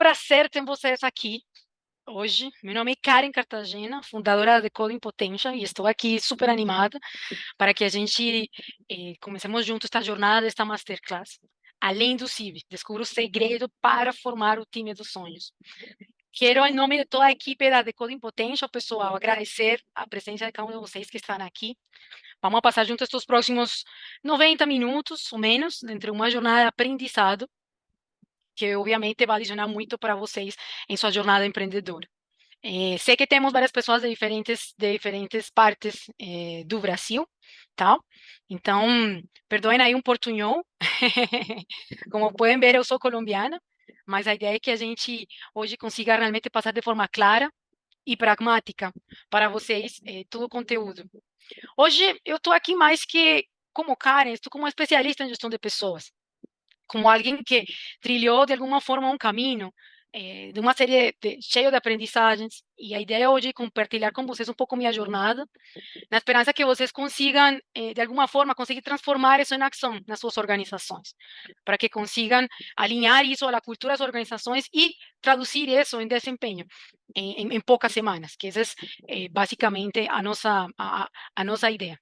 prazer ter vocês aqui hoje. Meu nome é Karen Cartagena, fundadora de Coding Potential, e estou aqui super animada para que a gente comecemos juntos esta jornada, esta masterclass. Além do CIB, descubra o segredo para formar o time dos sonhos. Quero, em nome de toda a equipe da Decoding Potential, pessoal, agradecer a presença de cada um de vocês que estão aqui. Vamos passar juntos estes próximos 90 minutos, ou menos, entre uma jornada de aprendizado, que obviamente vai adicionar muito para vocês em sua jornada empreendedora. Sei que temos várias pessoas de diferentes partes do Brasil, tá? Então, perdoem aí um portunhol. Como podem ver, eu sou colombiana, mas a ideia é que a gente hoje consiga realmente passar de forma clara e pragmática para vocês todo o conteúdo. Hoje eu estou aqui mais que como Karen, estou como especialista em gestão de pessoas, como alguém que trilhou de alguma forma um caminho de uma série cheio de aprendizagens, e a ideia hoje é compartilhar com vocês um pouco minha jornada, na esperança que vocês consigam, de alguma forma, conseguir transformar isso em ação nas suas organizações, para que consigam alinhar isso à cultura das organizações e traduzir isso em desempenho em poucas semanas, que essa é basicamente a nossa ideia.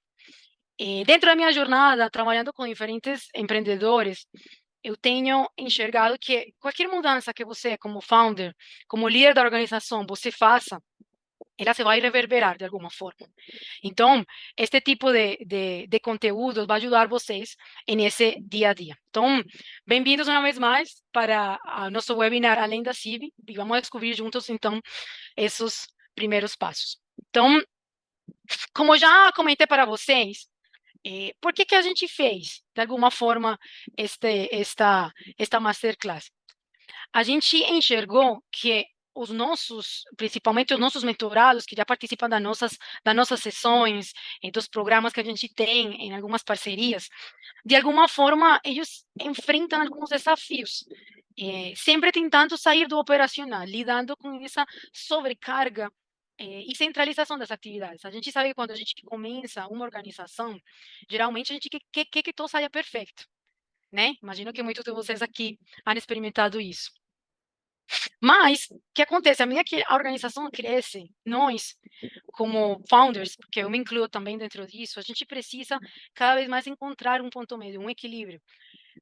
Dentro da minha jornada, trabalhando com diferentes empreendedores, eu tenho enxergado que qualquer mudança que você, como founder, como líder da organização, você faça, ela se vai reverberar de alguma forma. Então, este tipo de conteúdos vai ajudar vocês nesse dia a dia. Então, bem-vindos uma vez mais para o nosso webinar Além da CIB, e vamos descobrir juntos, então, esses primeiros passos. Então, como já comentei para vocês, por que a gente fez, de alguma forma, esta masterclass? A gente enxergou que os nossos, principalmente os nossos mentorados, que já participam das nossas sessões, dos programas que a gente tem, em algumas parcerias, de alguma forma, eles enfrentam alguns desafios, sempre tentando sair do operacional, lidando com essa sobrecarga e centralização das atividades. A gente sabe que quando a gente começa uma organização, geralmente a gente quer que tudo saia perfeito, né? Imagino que muitos de vocês aqui han experimentado isso. Mas, o que acontece? À medida que a organização cresce, nós, como founders, porque eu me incluo também dentro disso, a gente precisa cada vez mais encontrar um ponto médio, um equilíbrio.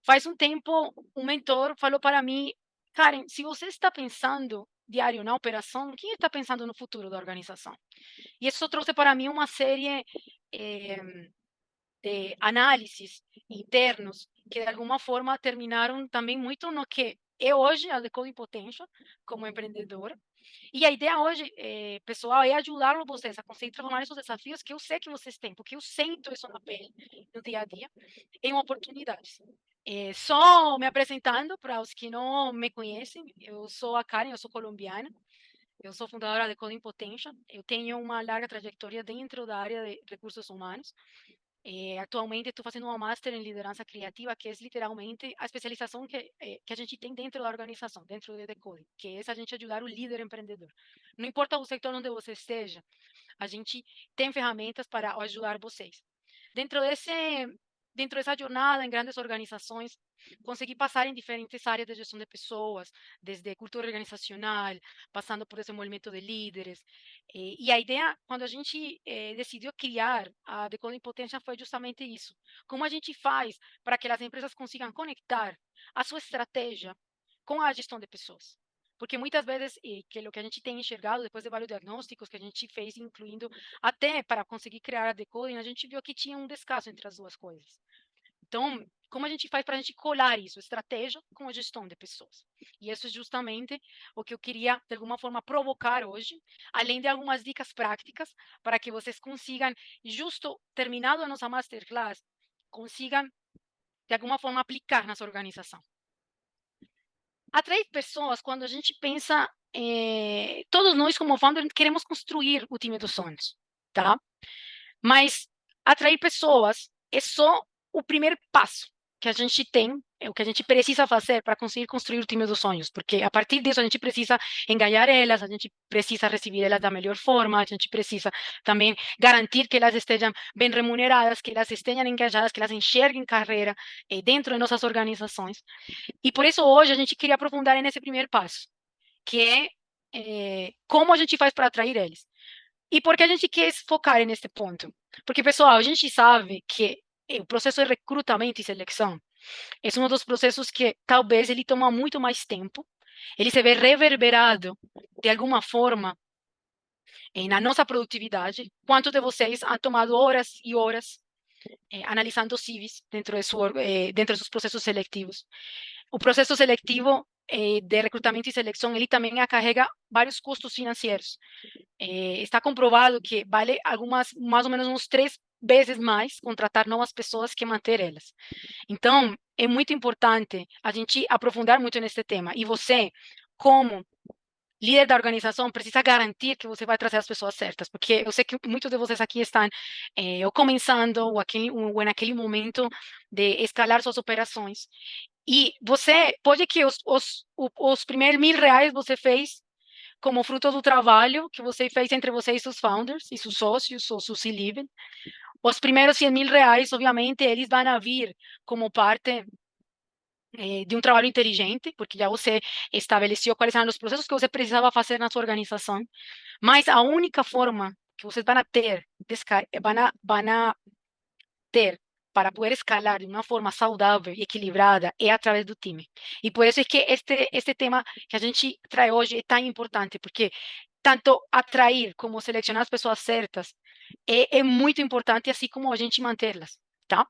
Faz um tempo, um mentor falou para mim, Karen, se você está pensando diário na operação, quem está pensando no futuro da organização? E isso trouxe para mim uma série eh, de análises internos que, de alguma forma, terminaram também muito no que é hoje a Decoding Potential, como empreendedora. E a ideia hoje, pessoal, é ajudar vocês a conseguir transformar esses desafios que eu sei que vocês têm, porque eu sinto isso na pele, no dia a dia, em oportunidades. Só me apresentando para os que não me conhecem, eu sou a Karen, eu sou colombiana, eu sou fundadora de Coding Potential, eu tenho uma larga trajetória dentro da área de recursos humanos. Atualmente estou fazendo uma master em liderança criativa, que é literalmente a especialização que a gente tem dentro da organização, dentro do Decode, que é a gente ajudar o líder empreendedor. Não importa o setor onde você esteja, a gente tem ferramentas para ajudar vocês. Dentro desse dentro dessa jornada em grandes organizações, consegui passar em diferentes áreas de gestão de pessoas, desde cultura organizacional, passando por desenvolvimento de líderes. E a ideia, quando a gente decidiu criar a Decoding Potência, foi justamente isso. Como a gente faz para que as empresas consigam conectar a sua estratégia com a gestão de pessoas? Porque muitas vezes, que é o que a gente tem enxergado depois de vários diagnósticos que a gente fez, incluindo até para conseguir criar a Decoding, a gente viu que tinha um descaso entre as duas coisas. Então, como a gente faz para a gente colar isso, estratégia com a gestão de pessoas? E isso é justamente o que eu queria, de alguma forma, provocar hoje, além de algumas dicas práticas, para que vocês consigam, justo terminado a nossa masterclass, consigam, de alguma forma, aplicar na sua organização. Atrair pessoas, quando a gente pensa, todos nós, como founder, queremos construir o time dos sonhos, tá? Mas atrair pessoas é só o primeiro passo que a gente tem, é o que a gente precisa fazer para conseguir construir o time dos sonhos, porque a partir disso a gente precisa engajar elas, a gente precisa receber elas da melhor forma, a gente precisa também garantir que elas estejam bem remuneradas, que elas estejam engajadas, que elas enxerguem carreira dentro de nossas organizações. E por isso hoje a gente queria aprofundar nesse primeiro passo, que é como a gente faz para atrair eles. E por que a gente quer focar nesse ponto? Porque, pessoal, a gente sabe que o processo de recrutamento e seleção é um dos processos que talvez ele toma muito mais tempo, ele se vê reverberado de alguma forma na nossa produtividade. Quantos de vocês han tomado horas e horas analisando CVs dentro dos processos seletivos? O processo seletivo de recrutamento e seleção, ele também acarrega vários custos financeiros. Está comprovado que vale mais ou menos uns 3 vezes mais contratar novas pessoas que manter elas. Então, é muito importante a gente aprofundar muito nesse tema. E você, como líder da organização, precisa garantir que você vai trazer as pessoas certas, porque eu sei que muitos de vocês aqui estão ou começando ou naquele momento de escalar suas operações. E você, pode que os primeiros R$ 1.000 você fez como fruto do trabalho que você fez entre você e seus founders, e seus sócios, ou seus C-level. Os primeiros R$ 100.000, obviamente, eles vão vir como parte de um trabalho inteligente, porque já você estabeleceu quais eram os processos que você precisava fazer na sua organização. Mas a única forma que vocês vão ter para poder escalar de uma forma saudável e equilibrada é através do time. E por isso é que este tema que a gente traz hoje é tão importante, porque tanto atrair como selecionar as pessoas certas é muito importante, assim como a gente mantê-las, tá?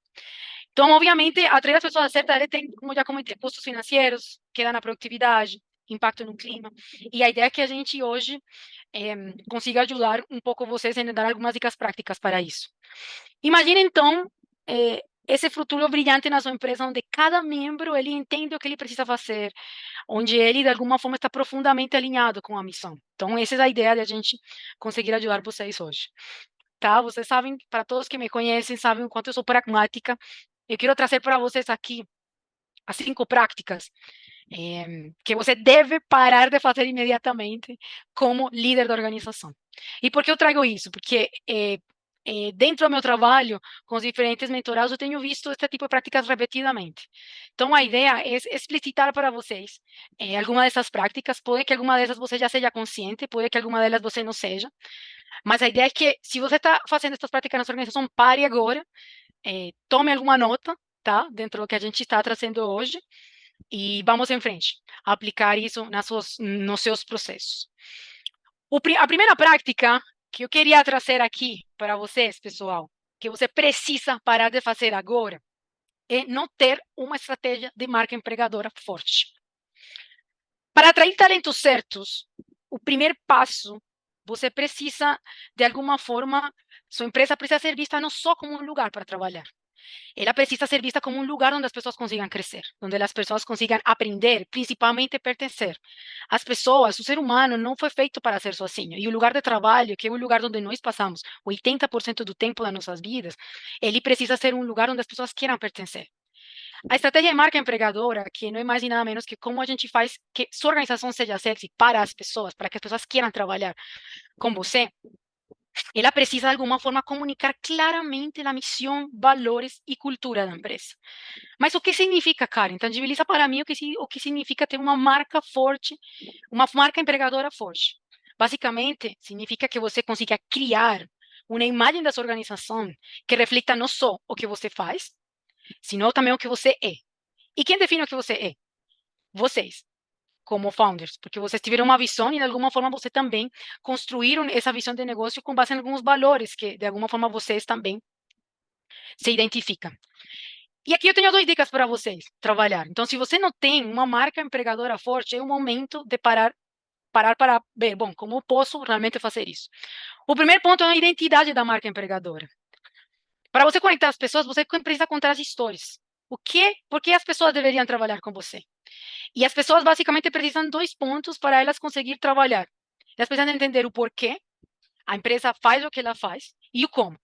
Então, obviamente, atrair as pessoas certas, ele tem, como já comentei, custos financeiros, queda na produtividade, impacto no clima. E a ideia é que a gente hoje consiga ajudar um pouco vocês a dar algumas dicas práticas para isso. Imagina, então, esse futuro brilhante na sua empresa, onde cada membro ele entende o que ele precisa fazer, onde ele, de alguma forma, está profundamente alinhado com a missão. Então, essa é a ideia de a gente conseguir ajudar vocês hoje. Tá? Vocês sabem, para todos que me conhecem, sabem o quanto eu sou pragmática. Eu quero trazer para vocês aqui as 5 práticas que você deve parar de fazer imediatamente como líder da organização. E por que eu trago isso? Porque dentro do meu trabalho com os diferentes mentorados, eu tenho visto este tipo de práticas repetidamente. Então, a ideia é explicitar para vocês alguma dessas práticas. Pode que alguma dessas você já seja consciente, pode que alguma delas você não seja. Mas a ideia é que, se você está fazendo essas práticas na sua organização, pare agora, tome alguma nota, tá? Dentro do que a gente está trazendo hoje, e vamos em frente, aplicar isso nos seus processos. A primeira prática que eu queria trazer aqui para vocês, pessoal, que você precisa parar de fazer agora, é não ter uma estratégia de marca empregadora forte. Para atrair talentos certos, o primeiro passo, você precisa, de alguma forma, sua empresa precisa ser vista não só como um lugar para trabalhar, ela precisa ser vista como um lugar onde as pessoas consigam crescer, onde as pessoas consigam aprender, principalmente pertencer. As pessoas, o ser humano não foi feito para ser sozinho. E o lugar de trabalho, que é o lugar onde nós passamos 80% do tempo das nossas vidas, ele precisa ser um lugar onde as pessoas queiram pertencer. A estratégia de marca empregadora, que não é mais e nada menos que como a gente faz que sua organização seja sexy para as pessoas, para que as pessoas queiram trabalhar com você, ela precisa de alguma forma comunicar claramente a missão, valores e cultura da empresa. Mas o que significa, Karen? Tangibiliza para mim o que significa ter uma marca forte, uma marca empregadora forte. Basicamente, significa que você consiga criar uma imagem da sua organização que reflita não só o que você faz, sino também o que você é. E quem define o que você é? Vocês, como founders, porque vocês tiveram uma visão e de alguma forma você também construíram essa visão de negócio com base em alguns valores que de alguma forma vocês também se identificam. E aqui eu tenho 2 dicas para vocês trabalhar. Então, se você não tem uma marca empregadora forte, é o momento de parar para ver, bom, como eu posso realmente fazer isso. O primeiro ponto é a identidade da marca empregadora. Para você conectar as pessoas, você precisa contar as histórias. Por que as pessoas deveriam trabalhar com você? E as pessoas basicamente precisam de 2 pontos para elas conseguir trabalhar. Elas precisam entender o porquê a empresa faz o que ela faz e o como.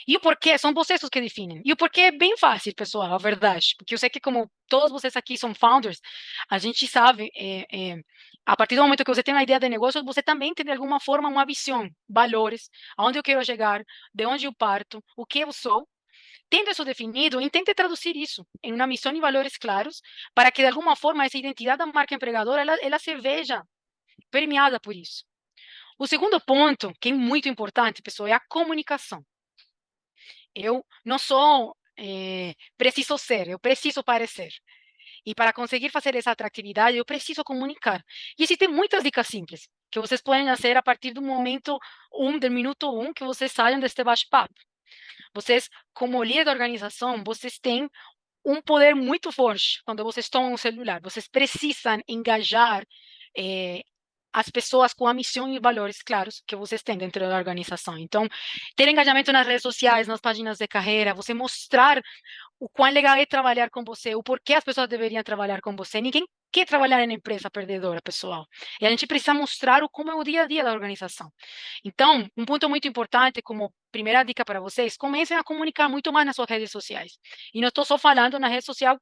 E o porquê são vocês os que definem. E o porquê é bem fácil, pessoal, a verdade. Porque eu sei que, como todos vocês aqui são founders, a gente sabe, a partir do momento que você tem uma ideia de negócio, você também tem, de alguma forma, uma visão, valores, aonde eu quero chegar, de onde eu parto, o que eu sou. Tendo isso definido, intente traduzir isso em uma missão e valores claros, para que, de alguma forma, essa identidade da marca empregadora ela se veja permeada por isso. O segundo ponto, que é muito importante, pessoal, é a comunicação. Eu não sou preciso ser, eu preciso parecer. E para conseguir fazer essa atratividade, eu preciso comunicar. E existem muitas dicas simples que vocês podem fazer a partir do momento do minuto que vocês saiam deste bate-papo. Vocês, como líder da organização, vocês têm um poder muito forte quando vocês tomam um celular. Vocês precisam engajar eh, as pessoas com a missão e valores claros que vocês têm dentro da organização. Então, ter engajamento nas redes sociais, nas páginas de carreira, você mostrar o quão legal é trabalhar com você, o porquê as pessoas deveriam trabalhar com você. Ninguém quer trabalhar em empresa perdedora, pessoal. E a gente precisa mostrar como é o dia a dia da organização. Então, um ponto muito importante, como primeira dica para vocês, comecem a comunicar muito mais nas suas redes sociais. E não estou só falando na rede social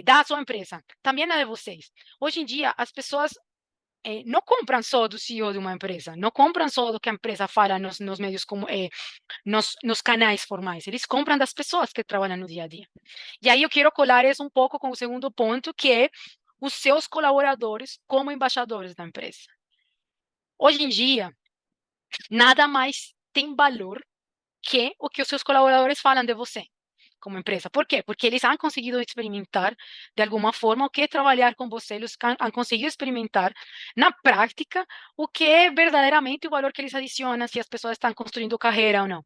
da sua empresa, também na de vocês. Hoje em dia, as pessoas não compram só do CEO de uma empresa, não compram só do que a empresa fala nos meios como nos canais formais, eles compram das pessoas que trabalham no dia a dia. E aí eu quero colar isso um pouco com o segundo ponto, que é os seus colaboradores como embaixadores da empresa. Hoje em dia, nada mais tem valor que o que os seus colaboradores falam de você como empresa. Por quê? Porque eles han conseguido experimentar de alguma forma o que é trabalhar com você, eles han conseguido experimentar na prática o que é verdadeiramente o valor que eles adicionam se as pessoas estão construindo carreira ou não.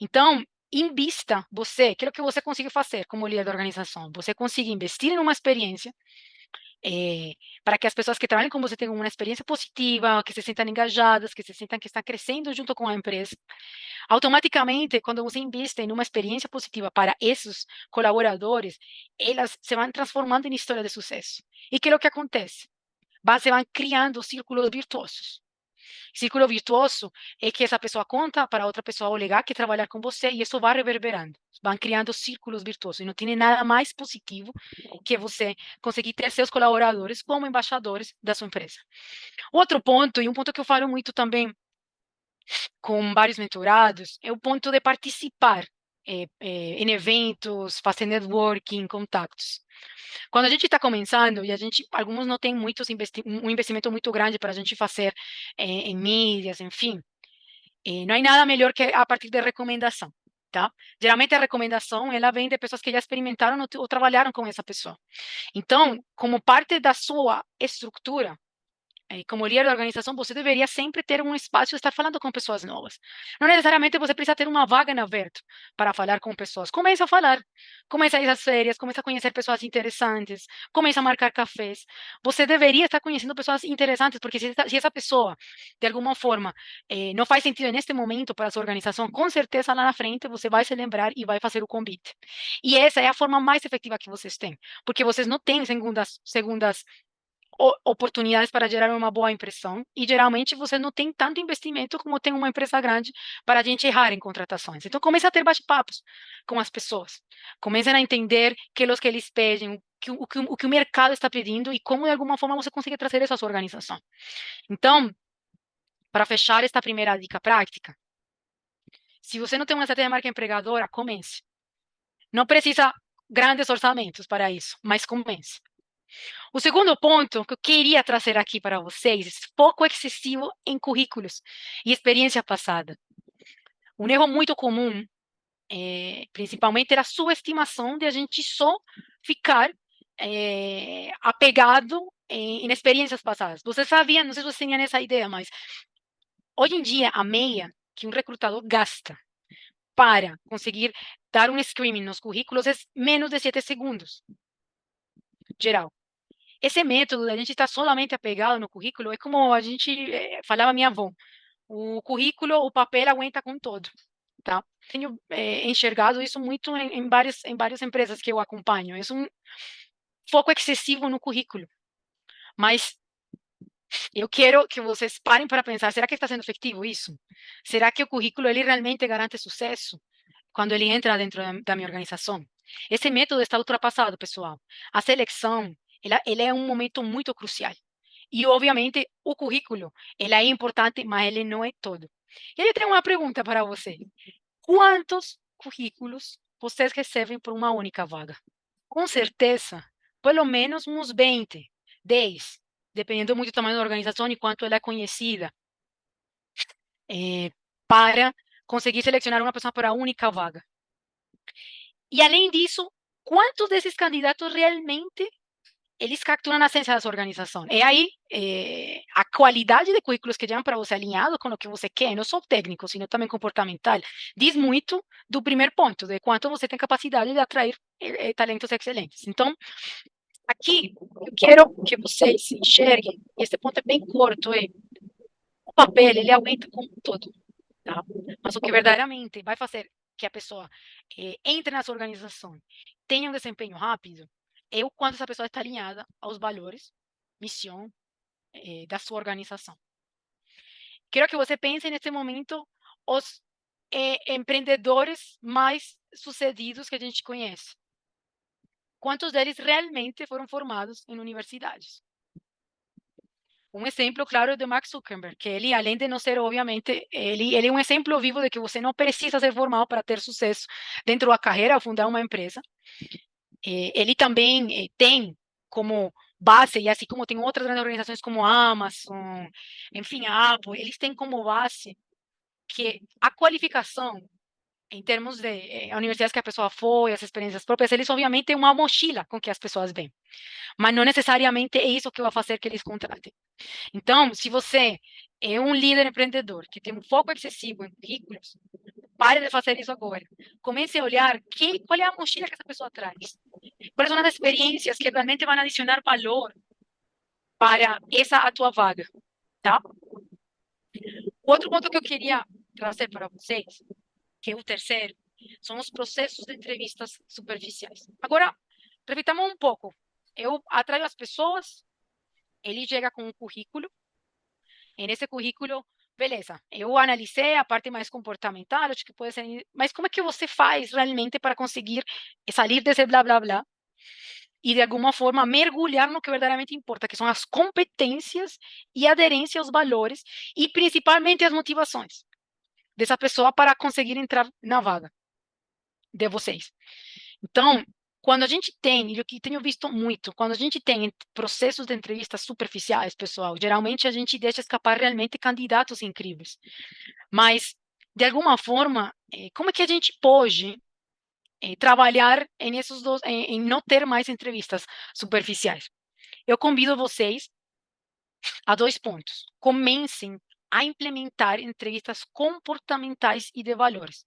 Então, invista você, que é o que você consegue fazer como líder da organização. Você consegue investir em uma experiência para que as pessoas que trabalham com você tenham uma experiência positiva, que se sintam engajadas, que se sintam que estão crescendo junto com a empresa. Automaticamente, quando você investe em uma experiência positiva para esses colaboradores, elas se vão transformando em história de sucesso. E que é o que acontece? Você vai criando círculos virtuosos. Círculo virtuoso é que essa pessoa conta para outra pessoa o legal que trabalhar com você e isso vai reverberando. Vão criando círculos virtuosos. E não tem nada mais positivo que você conseguir ter seus colaboradores como embaixadores da sua empresa. Outro ponto, e um ponto que eu falo muito também com vários mentorados, é o ponto de participar em eventos, fazer networking, contatos. Quando a gente está começando, e a gente, alguns não têm um investimento muito grande para a gente fazer em mídias, enfim, não há nada melhor que a partir de recomendação, tá? Geralmente a recomendação, ela vem de pessoas que já experimentaram ou trabalharam com essa pessoa. Então, como parte da sua estrutura, como líder da organização, você deveria sempre ter um espaço e estar falando com pessoas novas. Não necessariamente você precisa ter uma vaga em aberto para falar com pessoas. Comece a falar, comece a ir às férias, comece a conhecer pessoas interessantes, comece a marcar cafés. Você deveria estar conhecendo pessoas interessantes, porque se essa pessoa, de alguma forma, não faz sentido neste momento para a sua organização, com certeza lá na frente você vai se lembrar e vai fazer o convite. E essa é a forma mais efetiva que vocês têm, porque vocês não têm segundas oportunidades para gerar uma boa impressão e geralmente você não tem tanto investimento como tem uma empresa grande para a gente errar em contratações. Então comece a ter bate-papos com as pessoas, comecem a entender que é o que eles pedem, o que o mercado está pedindo e como de alguma forma você consegue trazer isso à sua organização. Então, para fechar esta primeira dica prática, se você não tem uma estratégia de marca empregadora, comece. Não precisa grandes orçamentos para isso, mas comece. O segundo ponto que eu queria trazer aqui para vocês é foco excessivo em currículos e experiência passada. Um erro muito comum, principalmente, era a subestimação de a gente só ficar apegado em experiências passadas. Você sabia, não sei se você tinha essa ideia, mas hoje em dia a meia que um recrutador gasta para conseguir dar um screening nos currículos é menos de 7 segundos, geral. Esse método da gente estar solamente apegado no currículo é como a gente falava minha avó. O currículo, o papel aguenta com todo, tá? Tenho enxergado isso muito em várias empresas que eu acompanho. É um foco excessivo no currículo. Mas eu quero que vocês parem para pensar, será que está sendo efetivo isso? Será que o currículo ele realmente garante sucesso quando ele entra dentro da minha organização? Esse método está ultrapassado, pessoal. A seleção, ela é um momento muito crucial. E, obviamente, o currículo, ele é importante, mas ele não é todo. E aí eu tenho uma pergunta para você. Quantos currículos vocês recebem por uma única vaga? Com certeza, pelo menos uns 20, 10. dependendo muito do tamanho da organização e quanto ela é conhecida, para conseguir selecionar uma pessoa para a única vaga. E, além disso, quantos desses candidatos realmente eles capturam a essência dessa organização? E aí, a qualidade de currículos que chegam para você alinhado com o que você quer, não só técnico, sino também comportamental, diz muito do primeiro ponto, de quanto você tem capacidade de atrair talentos excelentes. Então, aqui, eu quero que vocês enxerguem, e esse ponto é bem curto, o papel, ele aumenta com todo, tá? Mas o que verdadeiramente vai fazer que a pessoa entre nessa organização, tenha um desempenho rápido, é o quanto essa pessoa está alinhada aos valores, missão da sua organização. Quero que você pense nesse momento os empreendedores mais sucedidos que a gente conhece. Quantos deles realmente foram formados em universidades? Um exemplo claro é de Mark Zuckerberg, que ele, além de não ser, obviamente, ele é um exemplo vivo de que você não precisa ser formal para ter sucesso dentro da carreira ou fundar uma empresa. Ele também tem como base, e assim como tem outras grandes organizações como a Amazon, enfim, a Apple, eles têm como base que a qualificação, em termos de universidades que a pessoa foi, as experiências próprias, eles obviamente têm uma mochila com que as pessoas vêm, mas não necessariamente é isso que vai fazer que eles contratem. Então, se você é um líder empreendedor que tem um foco excessivo em currículos, pare de fazer isso agora. Comece a olhar qual é a mochila que essa pessoa traz. Quais são as experiências que realmente vão adicionar valor para essa a tua vaga, tá? O outro ponto que eu queria trazer para vocês, que é o terceiro, são os processos de entrevistas superficiais. Agora, repitamos um pouco. Eu atraio as pessoas, ele chega com um currículo, e nesse currículo, beleza, eu analisei a parte mais comportamental, acho que pode ser, mas como é que você faz realmente para conseguir sair desse blá blá blá e de alguma forma mergulhar no que verdadeiramente importa, que são as competências e aderência aos valores e principalmente as motivações dessa pessoa para conseguir entrar na vaga de vocês. Então, quando a gente tem, e o que tenho visto muito, quando a gente tem processos de entrevistas superficiais, pessoal, geralmente a gente deixa escapar realmente candidatos incríveis. Mas, de alguma forma, como é que a gente pode trabalhar em não ter mais entrevistas superficiais? Eu convido vocês a dois pontos. Comecem a implementar entrevistas comportamentais e de valores.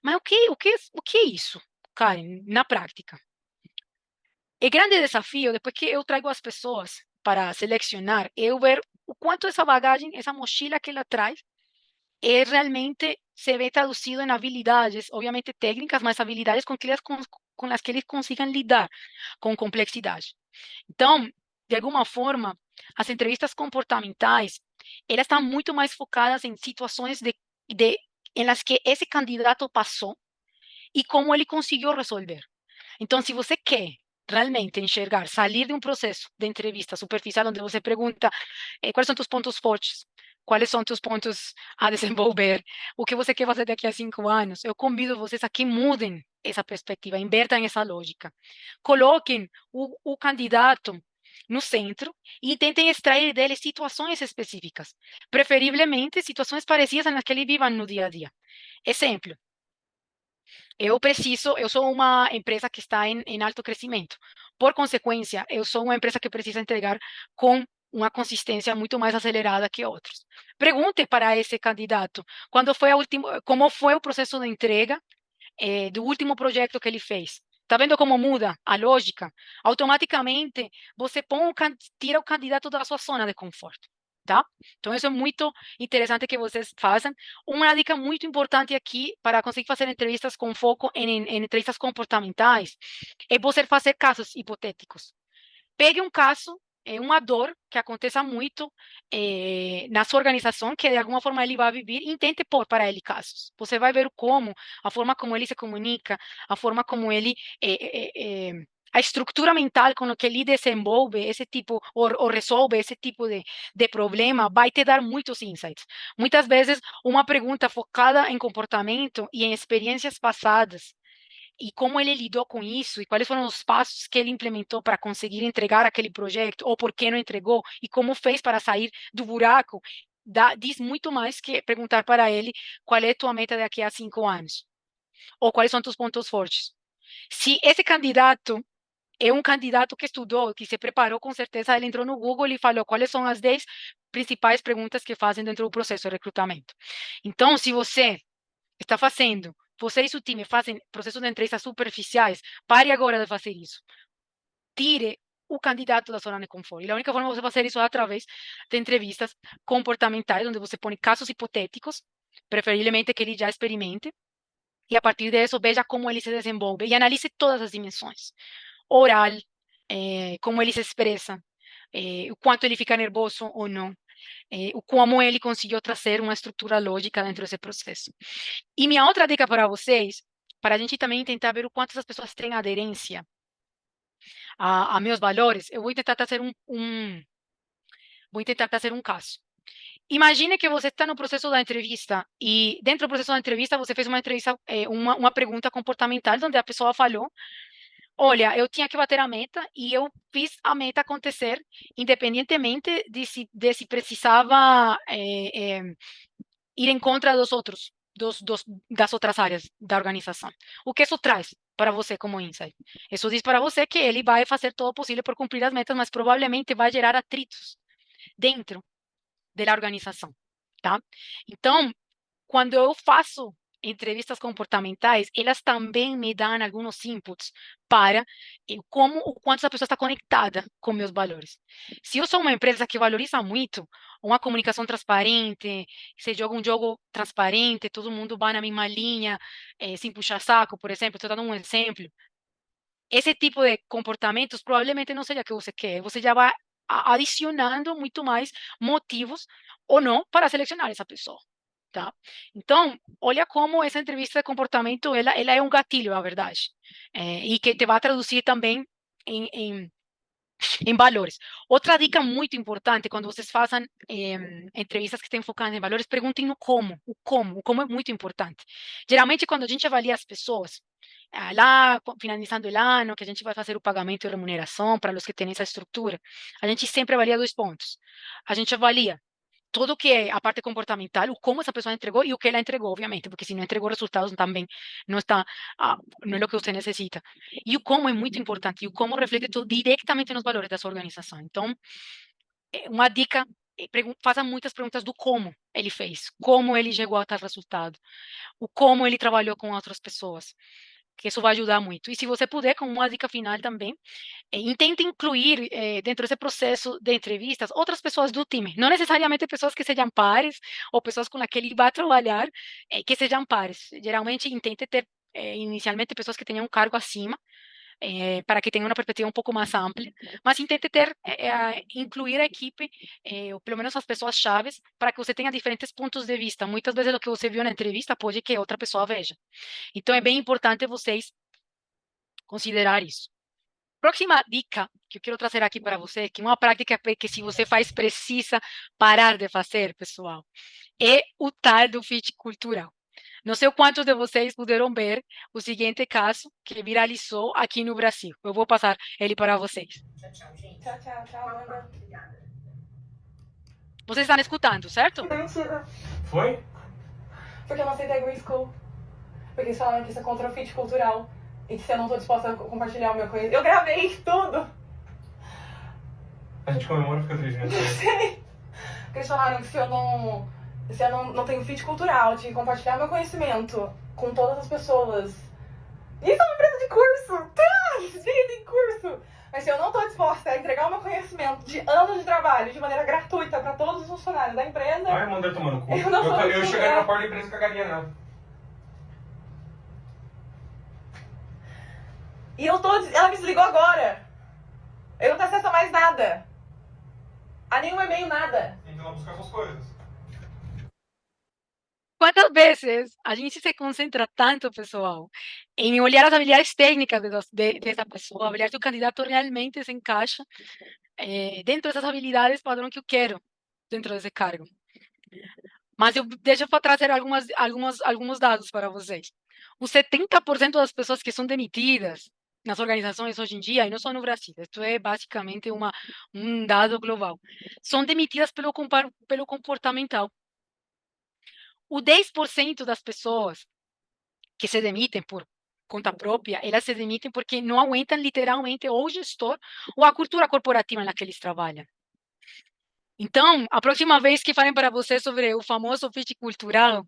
Mas o que é isso, Karen, na prática? É grande desafio, depois que eu trago as pessoas para selecionar, eu ver o quanto essa bagagem, essa mochila que ela traz, realmente se vê traduzido em habilidades, obviamente técnicas, mas habilidades com as que eles consigam lidar com complexidade. Então, de alguma forma, as entrevistas comportamentais, elas estão muito mais focadas em situações em las que esse candidato passou e como ele conseguiu resolver. Então, se você quer realmente enxergar, sair de um processo de entrevista superficial, onde você pergunta quais são teus pontos fortes, quais são teus pontos a desenvolver, o que você quer fazer daqui a 5 anos, eu convido vocês a que mudem essa perspectiva, invertam essa lógica. Coloquem o candidato no centro e tentem extrair dele situações específicas, preferivelmente situações parecidas nas que ele viva no dia a dia. Exemplo, eu sou uma empresa que está em alto crescimento. Por consequência, eu sou uma empresa que precisa entregar com uma consistência muito mais acelerada que outros. Pergunte para esse candidato como foi o processo de entrega do último projeto que ele fez. Está vendo como muda a lógica? Automaticamente, você tira o candidato da sua zona de conforto, tá? Então, isso é muito interessante que vocês façam. Uma dica muito importante aqui para conseguir fazer entrevistas com foco em entrevistas comportamentais é você fazer casos hipotéticos. Pegue um caso, uma dor que aconteça muito na sua organização, que de alguma forma ele vai viver, e tente pôr para ele casos. Você vai ver como, a forma como ele se comunica, a forma como ele, a estrutura mental com que ele desenvolve esse tipo, ou resolve esse tipo de problema, vai te dar muitos insights. Muitas vezes, uma pergunta focada em comportamento e em experiências passadas, e como ele lidou com isso, e quais foram os passos que ele implementou para conseguir entregar aquele projeto, ou por que não entregou, e como fez para sair do buraco, diz muito mais que perguntar para ele qual é a tua meta daqui a 5 anos, ou quais são teus pontos fortes. Se esse candidato é um candidato que estudou, que se preparou, com certeza ele entrou no Google e falou quais são as 10 principais perguntas que fazem dentro do processo de recrutamento. Então, se você está fazendo, você e seu time fazem processos de entrevistas superficiais, pare agora de fazer isso. Tire o candidato da zona de conforto. E a única forma de você fazer isso é através de entrevistas comportamentais, onde você põe casos hipotéticos, preferivelmente que ele já experimente, e a partir disso veja como ele se desenvolve e analise todas as dimensões. Oral, como ele se expressa, o quanto ele fica nervoso ou não, o como ele conseguiu trazer uma estrutura lógica dentro desse processo. E minha outra dica para vocês, para a gente também tentar ver o quanto as pessoas têm aderência a meus valores, eu vou tentar trazer um caso. Imagine que você está no processo da entrevista e dentro do processo da entrevista você fez uma entrevista, uma pergunta comportamental onde a pessoa falou: olha, eu tinha que bater a meta e eu fiz a meta acontecer, independentemente de se precisava ir em contra dos outros, das outras áreas da organização. O que isso traz para você como insight? Isso diz para você que ele vai fazer todo o possível por cumprir as metas, mas provavelmente vai gerar atritos dentro da organização, tá? Então, quando eu faço entrevistas comportamentais, elas também me dão alguns inputs para o quanto essa pessoa está conectada com meus valores. Se eu sou uma empresa que valoriza muito uma comunicação transparente, se joga um jogo transparente, todo mundo vai na mesma linha, sem puxar saco, por exemplo, estou dando um exemplo. Esse tipo de comportamentos provavelmente não seja o que você quer. Você já vai adicionando muito mais motivos ou não para selecionar essa pessoa. Tá? Então, olha como essa entrevista de comportamento, ela é um gatilho, a verdade, e que te vai traduzir também em valores. Outra dica muito importante, quando vocês façam entrevistas que estão focadas em valores, perguntem o como é muito importante. Geralmente, quando a gente avalia as pessoas, lá, finalizando o ano, que a gente vai fazer o pagamento de remuneração para os que têm essa estrutura, a gente sempre avalia 2 pontos. A gente avalia tudo que é a parte comportamental, o como essa pessoa entregou e o que ela entregou, obviamente, porque se não entregou resultados também não está, não é o que você necessita. E o como é muito importante, e o como reflete tudo diretamente nos valores da sua organização. Então, uma dica, faça muitas perguntas do como ele fez, como ele chegou a tal resultado, o como ele trabalhou com outras pessoas, que isso vai ajudar muito. E se você puder, como uma dica final também, intente incluir dentro desse processo de entrevistas outras pessoas do time, não necessariamente pessoas que sejam pares ou pessoas com as que ele vai trabalhar que sejam pares. Geralmente, intente ter inicialmente pessoas que tenham um cargo acima, para que tenha uma perspectiva um pouco mais ampla, mas intente incluir a equipe, ou pelo menos as pessoas chaves, para que você tenha diferentes pontos de vista. Muitas vezes o que você viu na entrevista pode que outra pessoa veja. Então, é bem importante vocês considerar isso. Próxima dica que eu quero trazer aqui para você, que é uma prática que se você faz, precisa parar de fazer, pessoal, é o tal do fit cultural. Não sei quantos de vocês puderam ver o seguinte caso que viralizou aqui no Brasil. Eu vou passar ele para vocês. Tchau, tchau, gente. Tchau, tchau, tchau, Amanda. Obrigada. Vocês estão escutando, certo? Mentira. Foi? Porque eu não aceitei Green School. Porque eles falaram que isso é contra o fit cultural. E que se eu não tô disposta a compartilhar o meu conhecimento. Eu gravei tudo! A gente comemora e fica triste, né? Não sei. Porque eles falaram que se eu não tenho fit cultural de compartilhar meu conhecimento com todas as pessoas. Isso é uma empresa de curso! Tá! Vida em curso! Mas se eu não tô disposta a entregar o meu conhecimento de anos de trabalho de maneira gratuita para todos os funcionários da empresa. Ai, mandei tomar no cu. Eu cheguei na porta da empresa e cagaria nela. E ela me desligou agora. Eu não tenho acesso a mais nada. A nenhum e-mail, nada. Tem que ir lá buscar suas coisas. Quantas vezes a gente se concentra tanto, pessoal, em olhar as habilidades técnicas dessa pessoa, avaliar se o candidato realmente se encaixa dentro dessas habilidades padrão que eu quero dentro desse cargo. Mas deixa eu trazer alguns dados para vocês. os 70% das pessoas que são demitidas nas organizações hoje em dia, e não só no Brasil, isso é basicamente um dado global, são demitidas pelo comportamental. O 10% das pessoas que se demitem por conta própria, elas se demitem porque não aguentam literalmente ou o gestor ou a cultura corporativa na que eles trabalham. Então, a próxima vez que falem para você sobre o famoso fit cultural,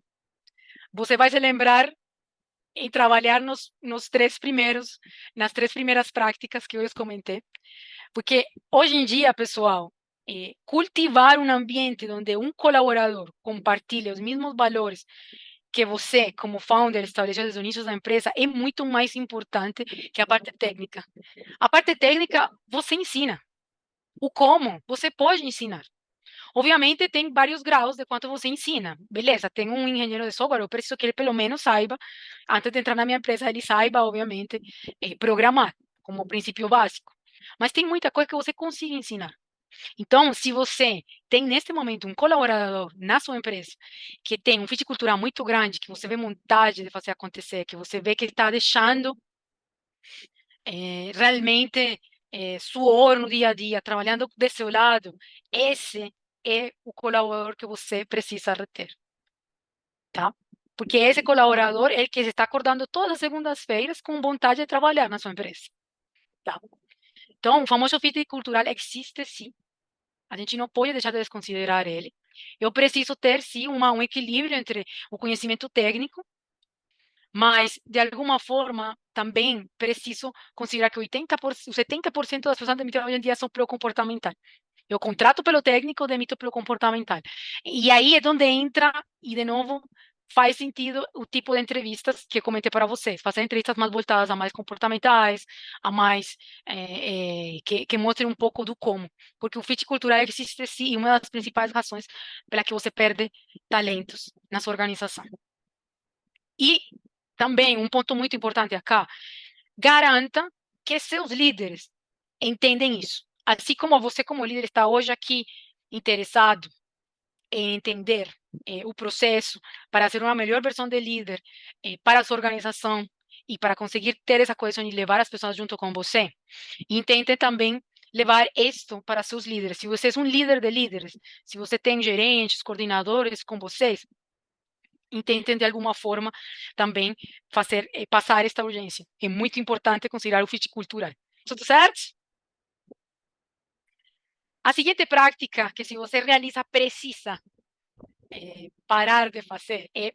você vai se lembrar em trabalhar nas três primeiras práticas que eu les comentei. Porque hoje em dia, pessoal, cultivar um ambiente onde um colaborador compartilhe os mesmos valores que você, como founder, estabeleceu desde o início da empresa, é muito mais importante que a parte técnica. A parte técnica, você ensina. O como, você pode ensinar. Obviamente, tem vários graus de quanto você ensina. Beleza, tem um engenheiro de software, eu preciso que ele pelo menos saiba, antes de entrar na minha empresa, ele saiba, obviamente, programar, como princípio básico. Mas tem muita coisa que você consiga ensinar. Então, se você tem neste momento um colaborador na sua empresa que tem um fit cultural muito grande, que você vê vontade de fazer acontecer, que você vê que ele está deixando realmente suor no dia a dia, trabalhando de seu lado, esse é o colaborador que você precisa reter, tá? Porque esse colaborador é o que se está acordando todas as segundas-feiras com vontade de trabalhar na sua empresa, tá? Então, o famoso fit cultural existe sim. A gente não pode deixar de desconsiderar ele. Eu preciso ter, sim, um equilíbrio entre o conhecimento técnico, mas, de alguma forma, também preciso considerar que 70% das pessoas demitidas hoje em dia são pelo comportamental. Eu contrato pelo técnico, demito pelo comportamental. E aí é onde entra, e de novo, faz sentido o tipo de entrevistas que eu comentei para você. Fazer entrevistas mais voltadas a mais comportamentais, a mais que mostrem um pouco do como. Porque o fit cultural existe sim, e uma das principais razões pela que você perde talentos na sua organização. E também, um ponto muito importante acá, garanta que seus líderes entendem isso. Assim como você, como líder, está hoje aqui interessado em entender o processo para ser uma melhor versão de líder para a sua organização e para conseguir ter essa coesão e levar as pessoas junto com você, intente também levar isto para seus líderes. Se você é um líder de líderes, se você tem gerentes, coordenadores com vocês, intentem de alguma forma também fazer passar esta urgência. É muito importante considerar o fit cultural. Tudo certo? A seguinte prática que se você realiza precisa parar de fazer é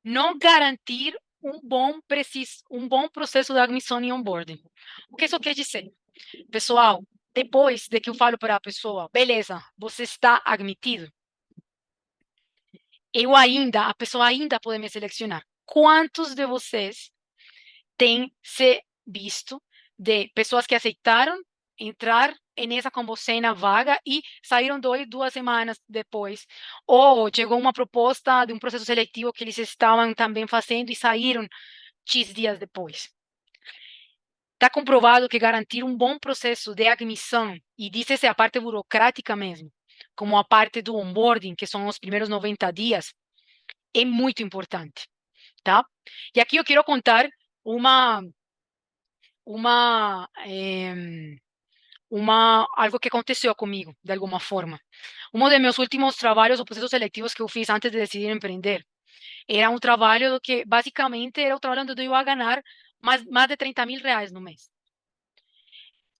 não garantir um bom processo de admissão e onboarding. O que isso quer dizer? Pessoal, depois de que eu falo para a pessoa, beleza, você está admitido, a pessoa ainda pode me selecionar. Quantos de vocês têm se visto de pessoas que aceitaram entrar nessa com você na vaga e saíram 2 semanas depois? Ou chegou uma proposta de um processo seletivo que eles estavam também fazendo e saíram X dias depois. Está comprovado que garantir um bom processo de admissão, e diz-se a parte burocrática mesmo, como a parte do onboarding, que são os primeiros 90 dias, é muito importante, tá? E aqui eu quero contar uma uma algo que aconteceu comigo, de alguma forma. Um dos meus últimos trabalhos, ou processos seletivos que eu fiz antes de decidir empreender, era um trabalho que, basicamente, era o trabalho onde eu ia ganhar mais de 30 mil reais no mês.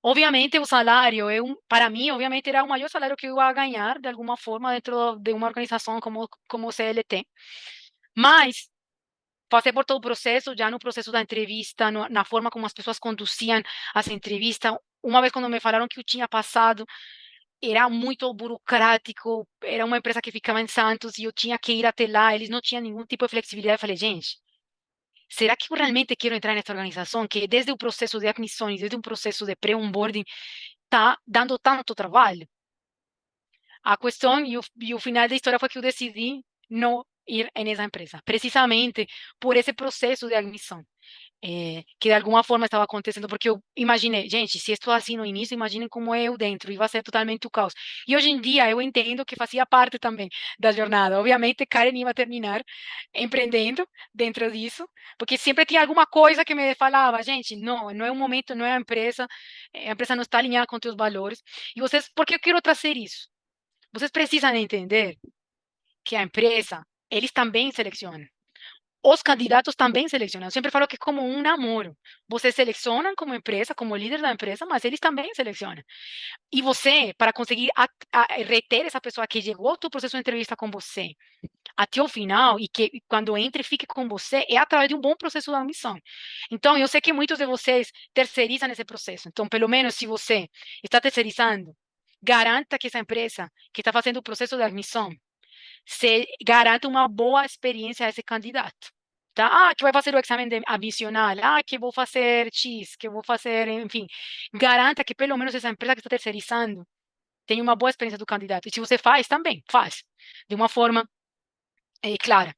Obviamente, o salário, para mim, obviamente, era o maior salário que eu ia ganhar, de alguma forma, dentro de uma organização como o CLT. Mas, passei por todo o processo, já no processo da entrevista, na forma como as pessoas conduziam as entrevistas. Uma vez, quando me falaram que eu tinha passado, era muito burocrático, era uma empresa que ficava em Santos e eu tinha que ir até lá, eles não tinham nenhum tipo de flexibilidade. Eu falei, gente, será que eu realmente quero entrar nessa organização que desde o processo de admissões, desde um processo de pré-onboarding, está dando tanto trabalho? A questão e o final da história foi que eu decidi não ir nessa empresa, precisamente por esse processo de admissão. que de alguma forma estava acontecendo, porque eu imaginei, gente, se estou assim no início, imaginem como é eu dentro, e vai ser totalmente o caos. E hoje em dia eu entendo que fazia parte também da jornada. Obviamente, Karen ia terminar empreendendo dentro disso, porque sempre tinha alguma coisa que me falava, gente, não, não é o momento, não é a empresa não está alinhada com teus valores. E vocês, por que eu quero trazer isso? Vocês precisam entender que a empresa, eles também selecionam. Os candidatos também selecionam. Eu sempre falo que é como um namoro. Você seleciona como empresa, como líder da empresa, mas eles também selecionam. E você, para conseguir reter essa pessoa que chegou ao teu processo de entrevista com você até o final e que quando entre fique com você, é através de um bom processo de admissão. Então, eu sei que muitos de vocês terceirizam esse processo. Então, pelo menos se você está terceirizando, garanta que essa empresa que está fazendo o processo de admissão se garanta uma boa experiência a esse candidato. Tá? Que vai fazer o exame admissional, que vou fazer X, que vou fazer, enfim, garanta que pelo menos essa empresa que está terceirizando tenha uma boa experiência do candidato. E se você faz, também faz, de uma forma clara.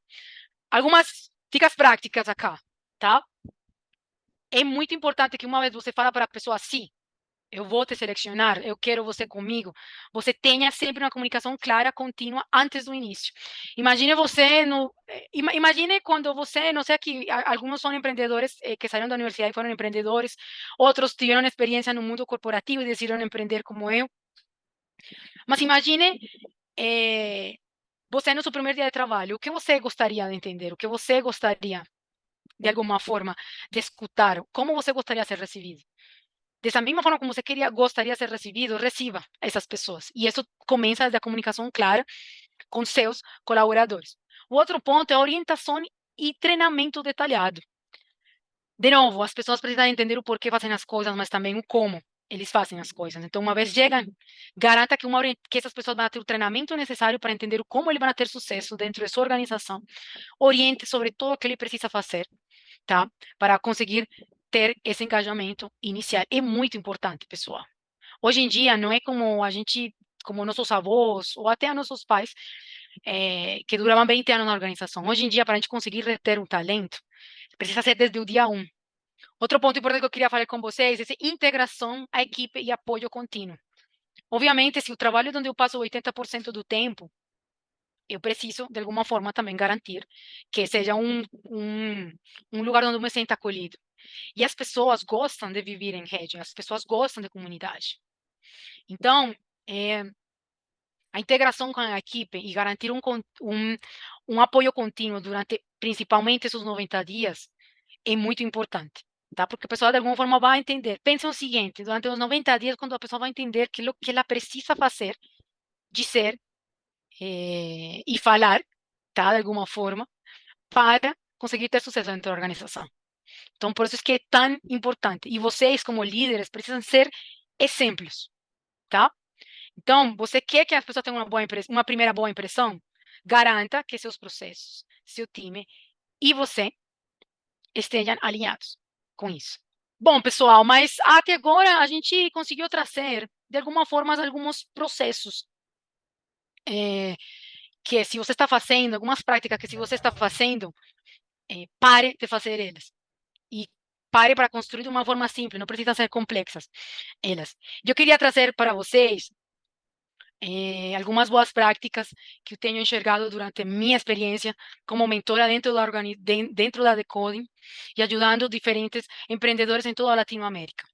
Algumas dicas práticas acá, tá? É muito importante que uma vez você fala para a pessoa, sim, eu vou te selecionar, eu quero você comigo, você tenha sempre uma comunicação clara, contínua, antes do início. Imagine você no, imagine quando você, não sei que alguns são empreendedores que saíram da universidade e foram empreendedores, outros tiveram experiência no mundo corporativo e decidiram empreender como eu. Mas imagine você no seu primeiro dia de trabalho, o que você gostaria de entender, o que você gostaria de alguma forma de escutar, como você gostaria de ser recebido. Dessa mesma forma como você gostaria de ser recebido, receba essas pessoas. E isso começa da comunicação clara com seus colaboradores. O outro ponto é a orientação e treinamento detalhado. De novo, as pessoas precisam entender o porquê fazem as coisas, mas também o como eles fazem as coisas. Então, uma vez chegam, garanta que essas pessoas vão ter o treinamento necessário para entender como eles vão ter sucesso dentro de sua organização. Oriente sobre tudo o que ele precisa fazer, tá? Para conseguir ter esse engajamento inicial. É muito importante, pessoal. Hoje em dia, não é como a gente, como nossos avós ou até nossos pais, que duravam 20 anos na organização. Hoje em dia, para a gente conseguir reter um talento, precisa ser desde o dia um. Outro ponto importante que eu queria falar com vocês é integração à equipe e apoio contínuo. Obviamente, se o trabalho é onde eu passo 80% do tempo, eu preciso, de alguma forma, também garantir que seja um lugar onde eu me sinta acolhido. E as pessoas gostam de viver em rede, as pessoas gostam de comunidade. Então, a integração com a equipe e garantir um apoio contínuo durante, principalmente, esses 90 dias, é muito importante. Tá? Porque a pessoa, de alguma forma, vai entender. Pensa o seguinte, durante os 90 dias, quando a pessoa vai entender que ela precisa fazer, dizer e falar, tá? De alguma forma, para conseguir ter sucesso dentro da organização. Então, por isso é que é tão importante. E vocês, como líderes, precisam ser exemplos, tá? Então, você quer que as pessoas tenham uma primeira boa impressão? Garanta que seus processos, seu time e você estejam alinhados com isso. Bom, pessoal, mas até agora a gente conseguiu trazer, de alguma forma, alguns processos que se você está fazendo, algumas práticas que se você está fazendo, pare de fazer elas. E pare para construir de uma forma simples, não precisa ser complexas elas. Eu queria trazer para vocês algumas boas práticas que eu tenho enxergado durante minha experiência como mentora dentro da Decoding e ajudando diferentes empreendedores em toda a Latinoamérica.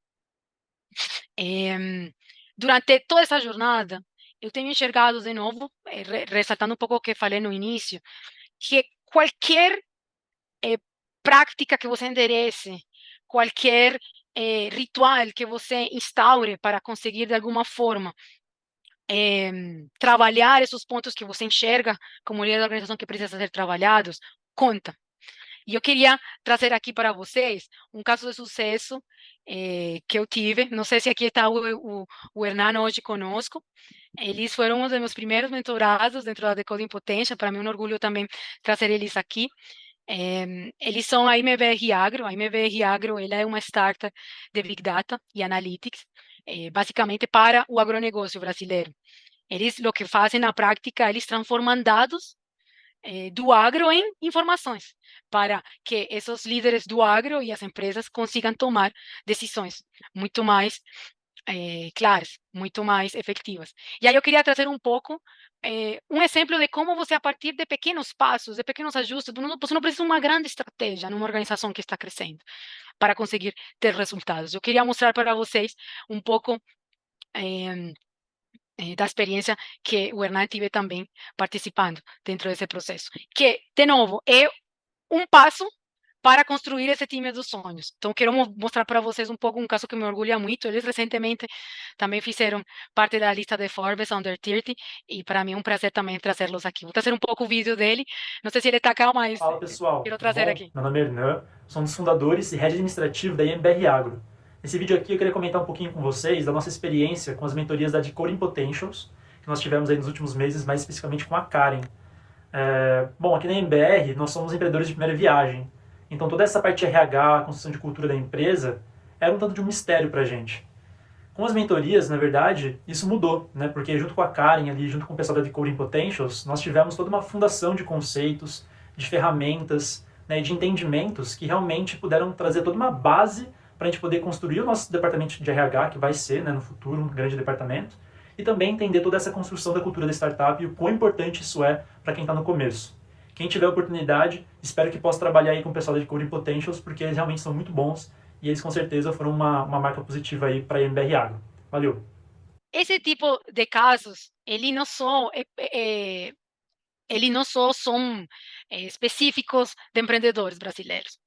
Durante toda essa jornada, eu tenho enxergado de novo, ressaltando um pouco o que falei no início, que qualquer prática que você enderece, qualquer ritual que você instaure para conseguir de alguma forma trabalhar esses pontos que você enxerga como líder da organização que precisam ser trabalhados, conta. E eu queria trazer aqui para vocês um caso de sucesso que eu tive. Não sei se aqui está o Hernán hoje conosco. Eles foram um dos meus primeiros mentorados dentro da Decoding Potência. Para mim é um orgulho também trazer eles aqui. Eles são a MVR Agro. A MVR Agro ela é uma startup de Big Data e Analytics, basicamente para o agronegócio brasileiro. Eles, o que fazem na prática, eles transformam dados do agro em informações, para que esses líderes do agro e as empresas consigam tomar decisões muito mais claras, muito mais efetivas. E aí eu queria trazer um pouco um exemplo de como você, a partir de pequenos passos, de pequenos ajustes, você não precisa de uma grande estratégia numa organização que está crescendo para conseguir ter resultados. Eu queria mostrar para vocês um pouco da experiência que o Hernan tive também participando dentro desse processo, que, de novo, é um passo para construir esse time dos sonhos. Então, quero mostrar para vocês um pouco um caso que me orgulha muito. Eles recentemente também fizeram parte da lista de Forbes Under 30 e para mim é um prazer também trazê-los aqui. Vou trazer um pouco o vídeo dele. Não sei se ele está cá, mas Fala pessoal, quero tudo trazer bom? aqui. Meu nome é Hernan, sou um dos fundadores e head administrativo da IMBR Agro. Nesse vídeo aqui eu queria comentar um pouquinho com vocês da nossa experiência com as mentorias da Decoding Potentials, que nós tivemos aí nos últimos meses, mais especificamente com a Karen. Bom, aqui na IMBR nós somos empreendedores de primeira viagem, então toda essa parte de RH, construção de cultura da empresa, era um tanto de um mistério pra gente. Com as mentorias, na verdade, isso mudou, né? Porque junto com a Karen ali, junto com o pessoal da Decoding Potentials, nós tivemos toda uma fundação de conceitos, de ferramentas, né, de entendimentos que realmente puderam trazer toda uma base para a gente poder construir o nosso departamento de RH, que vai ser, né, no futuro, um grande departamento, e também entender toda essa construção da cultura da startup e o quão importante isso é para quem está no começo. Quem tiver oportunidade, espero que possa trabalhar aí com o pessoal da Decoding Potentials, porque eles realmente são muito bons e eles com certeza foram uma marca positiva aí para a MBR Agro. Valeu! Esse tipo de casos, ele não só são específicos de empreendedores brasileiros.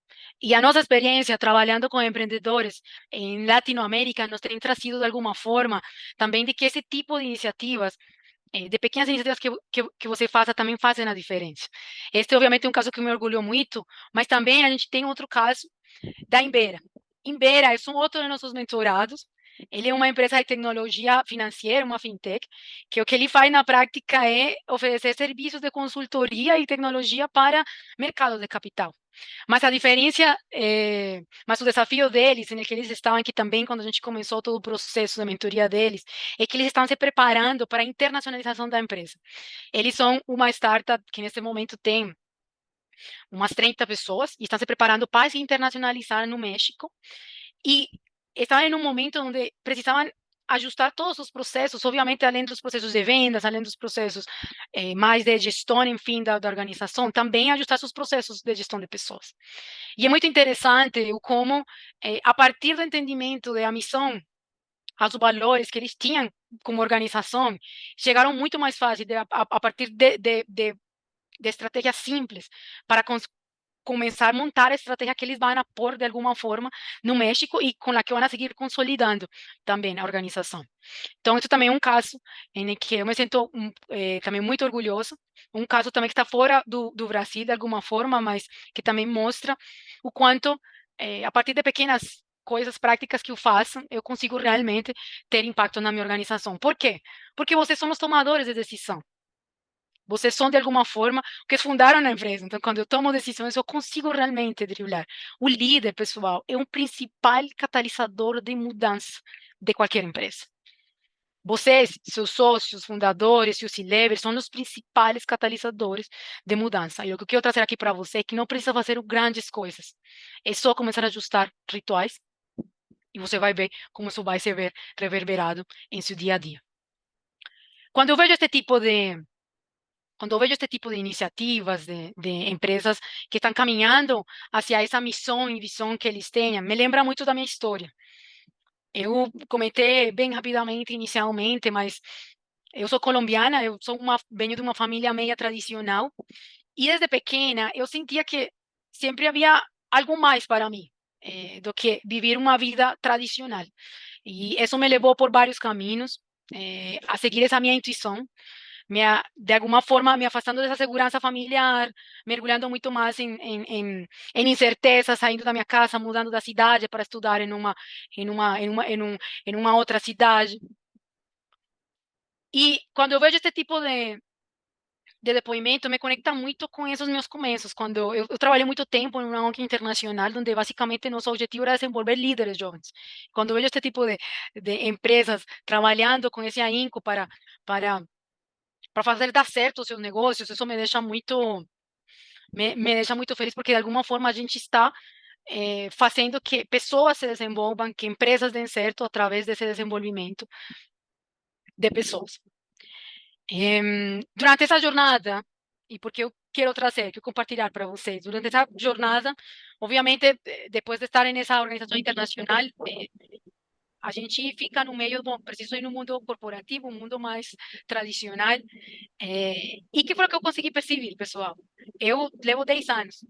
E a nossa experiência trabalhando com empreendedores em Latinoamérica nos tem trazido de alguma forma também de que esse tipo de iniciativas, de pequenas iniciativas que você faça, também fazem a diferença. Este, obviamente, é um caso que me orgulhou muito, mas também a gente tem outro caso da Imbera. Imbera é um outro de nossos mentorados. Ele é uma empresa de tecnologia financeira, uma fintech, que o que ele faz na prática é oferecer serviços de consultoria e tecnologia para mercados de capital. Mas a diferença, mas o desafio deles, em que eles estavam aqui também, quando a gente começou todo o processo de mentoria deles, é que eles estão se preparando para a internacionalização da empresa. Eles são uma startup que, nesse momento, tem umas 30 pessoas e estão se preparando para se internacionalizar no México. E estavam em um momento onde precisavam ajustar todos os processos, obviamente, além dos processos de vendas, além dos processos mais de gestão, enfim, da organização, também ajustar seus processos de gestão de pessoas. E é muito interessante o como, a partir do entendimento da missão, os valores que eles tinham como organização, chegaram muito mais fácil a partir de estratégias simples para começar a montar a estratégia que eles vão a pôr de alguma forma no México e com a que vão a seguir consolidando também a organização. Então, isso também é um caso em que eu me sinto também muito orgulhoso, um caso também que está fora do Brasil de alguma forma, mas que também mostra o quanto, a partir de pequenas coisas práticas que eu faço, eu consigo realmente ter impacto na minha organização. Por quê? Porque vocês são os tomadores de decisão. Vocês são, de alguma forma, que fundaram a empresa. Então, quando eu tomo decisões, eu consigo realmente driblar. O líder, pessoal, é um principal catalisador de mudança de qualquer empresa. Vocês, seus sócios, fundadores e os C-levels são os principais catalisadores de mudança. E o que eu quero trazer aqui para você é que não precisa fazer grandes coisas. É só começar a ajustar rituais e você vai ver como isso vai se ver reverberado em seu dia a dia. Quando eu vejo este tipo de Quando eu vejo este tipo de iniciativas de empresas que estão caminhando hacia essa missão e visão que eles têm, me lembra muito da minha história. Eu comentei bem rapidamente inicialmente, mas eu sou colombiana, venho de uma família meia tradicional e desde pequena eu sentia que sempre havia algo mais para mim do que viver uma vida tradicional. E isso me levou por vários caminhos a seguir essa minha intuição, de alguma forma me afastando dessa segurança familiar, mergulhando muito mais em incerteza, saindo da minha casa, mudando da cidade para estudar em uma outra cidade. E quando eu vejo esse tipo de depoimento, me conecta muito com esses meus começos. Quando eu trabalhei muito tempo em uma ONG internacional, onde basicamente nosso objetivo era desenvolver líderes jovens. Quando eu vejo este tipo de empresas trabalhando com esse ahínco para para fazer dar certo os seus negócios, isso me deixa muito feliz, porque de alguma forma a gente está fazendo que pessoas se desenvolvam, que empresas deem certo através desse desenvolvimento de pessoas. Durante essa jornada, e porque eu quero compartilhar para vocês, durante essa jornada, obviamente, depois de estar nessa organização internacional, a gente fica no meio, bom, preciso ir no mundo corporativo, um mundo mais tradicional. E que foi o que eu consegui perceber, pessoal? Eu levo 10 anos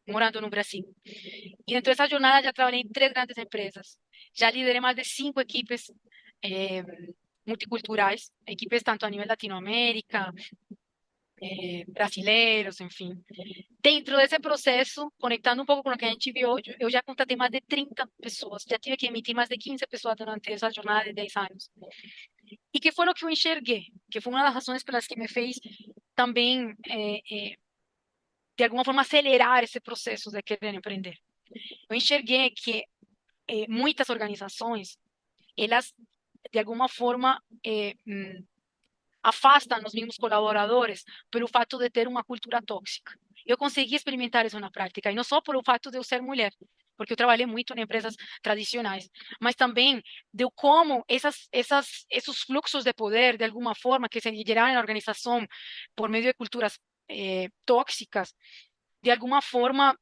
morando no Brasil. E dentro dessa jornada já trabalhei em 3 grandes empresas. Já liderei mais de 5 equipes eh, multiculturais, equipes tanto a nível Latinoamérica, brasileiros, enfim. Dentro desse processo, conectando um pouco com o que a gente viu hoje, eu já contratei mais de 30 pessoas, já tive que emitir mais de 15 pessoas durante essa jornada de 10 anos. E que foi o que eu enxerguei, que foi uma das razões pelas que me fez também, de alguma forma, acelerar esse processo de querer empreender. Eu enxerguei que muitas organizações, elas, de alguma forma, afastam os mesmos colaboradores pelo fato de ter uma cultura tóxica. Eu consegui experimentar isso na prática, e não só pelo fato de eu ser mulher, porque eu trabalhei muito em empresas tradicionais, mas também de como esses fluxos de poder, de alguma forma, que se geraram na organização por meio de culturas tóxicas, de alguma forma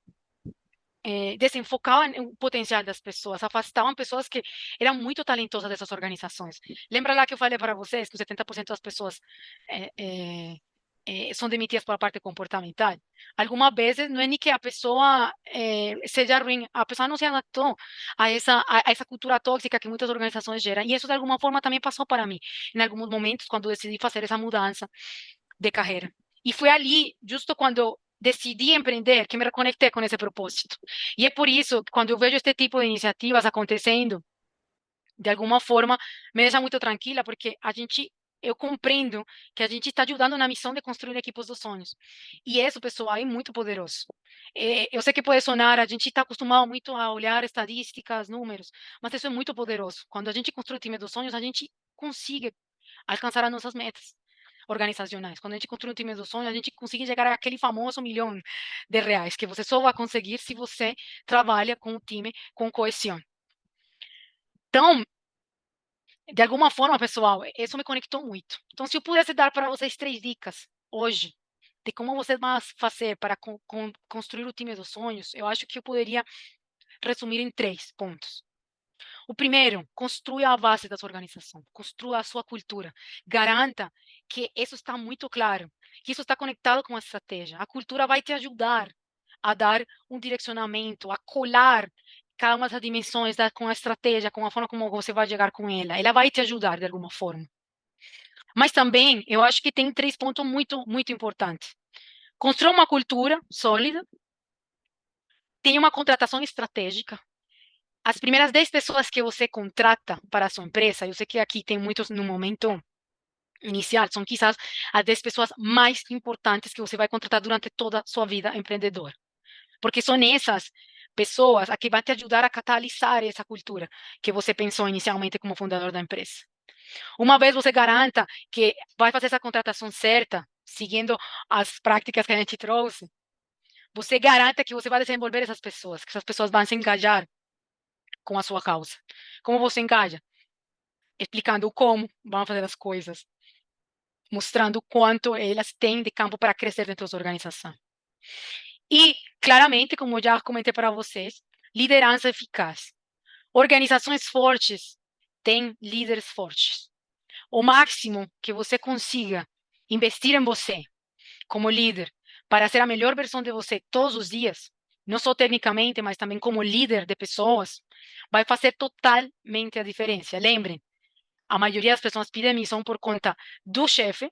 desenfocavam o potencial das pessoas, afastavam pessoas que eram muito talentosas dessas organizações. Lembra lá que eu falei para vocês que o 70% das pessoas são demitidas pela parte comportamental? Algumas vezes não é nem que a pessoa seja ruim, a pessoa não se adaptou a essa cultura tóxica que muitas organizações geram. E isso, de alguma forma, também passou para mim, em alguns momentos, quando decidi fazer essa mudança de carreira. E foi ali, justo quando decidi empreender, que me reconectei com esse propósito. E é por isso que quando eu vejo este tipo de iniciativas acontecendo, de alguma forma, me deixa muito tranquila, porque eu compreendo que a gente está ajudando na missão de construir equipos dos sonhos. E isso, pessoal, é muito poderoso. Eu sei que pode sonar, a gente está acostumado muito a olhar estatísticas, números, mas isso é muito poderoso. Quando a gente constrói o time dos sonhos, a gente consegue alcançar as nossas metas organizacionais. Quando a gente construi um time dos sonhos, a gente consegue chegar àquele famoso R$ 1 milhão, que você só vai conseguir se você trabalha com o time com coesão. Então, de alguma forma, pessoal, isso me conectou muito. Então, se eu pudesse dar para vocês 3 dicas hoje de como vocês vão fazer para construir o time dos sonhos, eu acho que eu poderia resumir em 3 pontos. O primeiro, construa a base da sua organização, construa a sua cultura, garanta que isso está muito claro, que isso está conectado com a estratégia. A cultura vai te ajudar a dar um direcionamento, a colar cada uma das dimensões com a estratégia, com a forma como você vai chegar com ela. Ela vai te ajudar de alguma forma. Mas também, eu acho que tem 3 pontos muito, muito importantes. Construa uma cultura sólida, tenha uma contratação estratégica. As primeiras 10 pessoas que você contrata para a sua empresa, eu sei que aqui tem muitos no momento inicial, são quizás as 10 pessoas mais importantes que você vai contratar durante toda a sua vida empreendedora. Porque são essas pessoas a que vão te ajudar a catalisar essa cultura que você pensou inicialmente como fundador da empresa. Uma vez você garanta que vai fazer essa contratação certa, seguindo as práticas que a gente trouxe, você garanta que você vai desenvolver essas pessoas, que essas pessoas vão se engajar com a sua causa. Como você engaja? Explicando como vão fazer as coisas, mostrando quanto elas têm de campo para crescer dentro da sua organização. E, claramente, como eu já comentei para vocês, liderança eficaz. Organizações fortes têm líderes fortes. O máximo que você consiga investir em você como líder para ser a melhor versão de você todos os dias, não só tecnicamente, mas também como líder de pessoas, vai fazer totalmente a diferença. Lembrem, a maioria das pessoas pede demissão por conta do chefe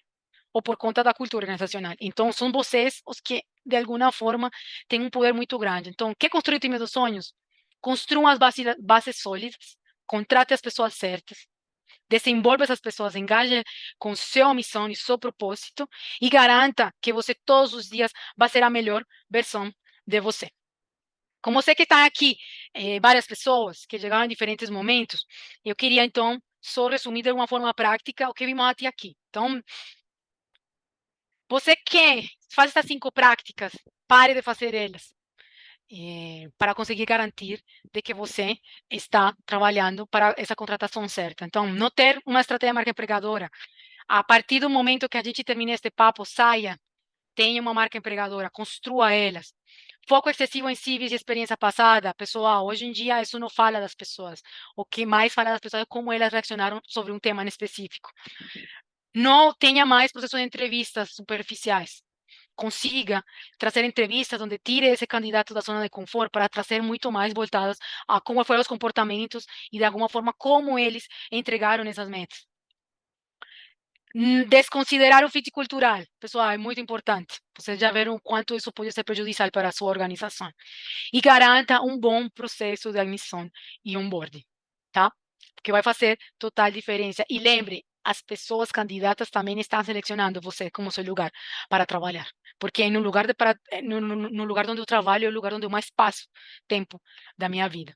ou por conta da cultura organizacional. Então, são vocês os que, de alguma forma, têm um poder muito grande. Então, quer construir o time dos sonhos? Construam as bases sólidas, contrate as pessoas certas, desenvolva essas pessoas, engaje com sua missão e seu propósito e garanta que você todos os dias vai ser a melhor versão de você. Como sei que está aqui várias pessoas que chegaram em diferentes momentos, eu queria, então, só resumir de uma forma prática o que vimos até aqui. Então, Você quer, faz essas 5 práticas, pare de fazer elas, para conseguir garantir de que você está trabalhando para essa contratação certa. Então, não ter uma estratégia de marca empregadora. A partir do momento que a gente termine este papo, saia, tenha uma marca empregadora, construa elas. Foco excessivo em CVs e experiência passada, pessoal, hoje em dia isso não fala das pessoas. O que mais fala das pessoas é como elas reaccionaram sobre um tema em específico. Não tenha mais processos de entrevistas superficiais. Consiga trazer entrevistas onde tire esse candidato da zona de conforto para trazer muito mais voltadas a como foram os comportamentos e, de alguma forma, como eles entregaram essas metas. Desconsiderar o fit cultural, pessoal, é muito importante. Vocês já viram o quanto isso pode ser prejudicial para a sua organização. E garanta um bom processo de admissão e onboarding, tá? Porque vai fazer total diferença. E lembre, as pessoas candidatas também estão selecionando você como seu lugar para trabalhar. Porque no lugar, no lugar onde eu trabalho é o lugar onde eu mais passo tempo da minha vida.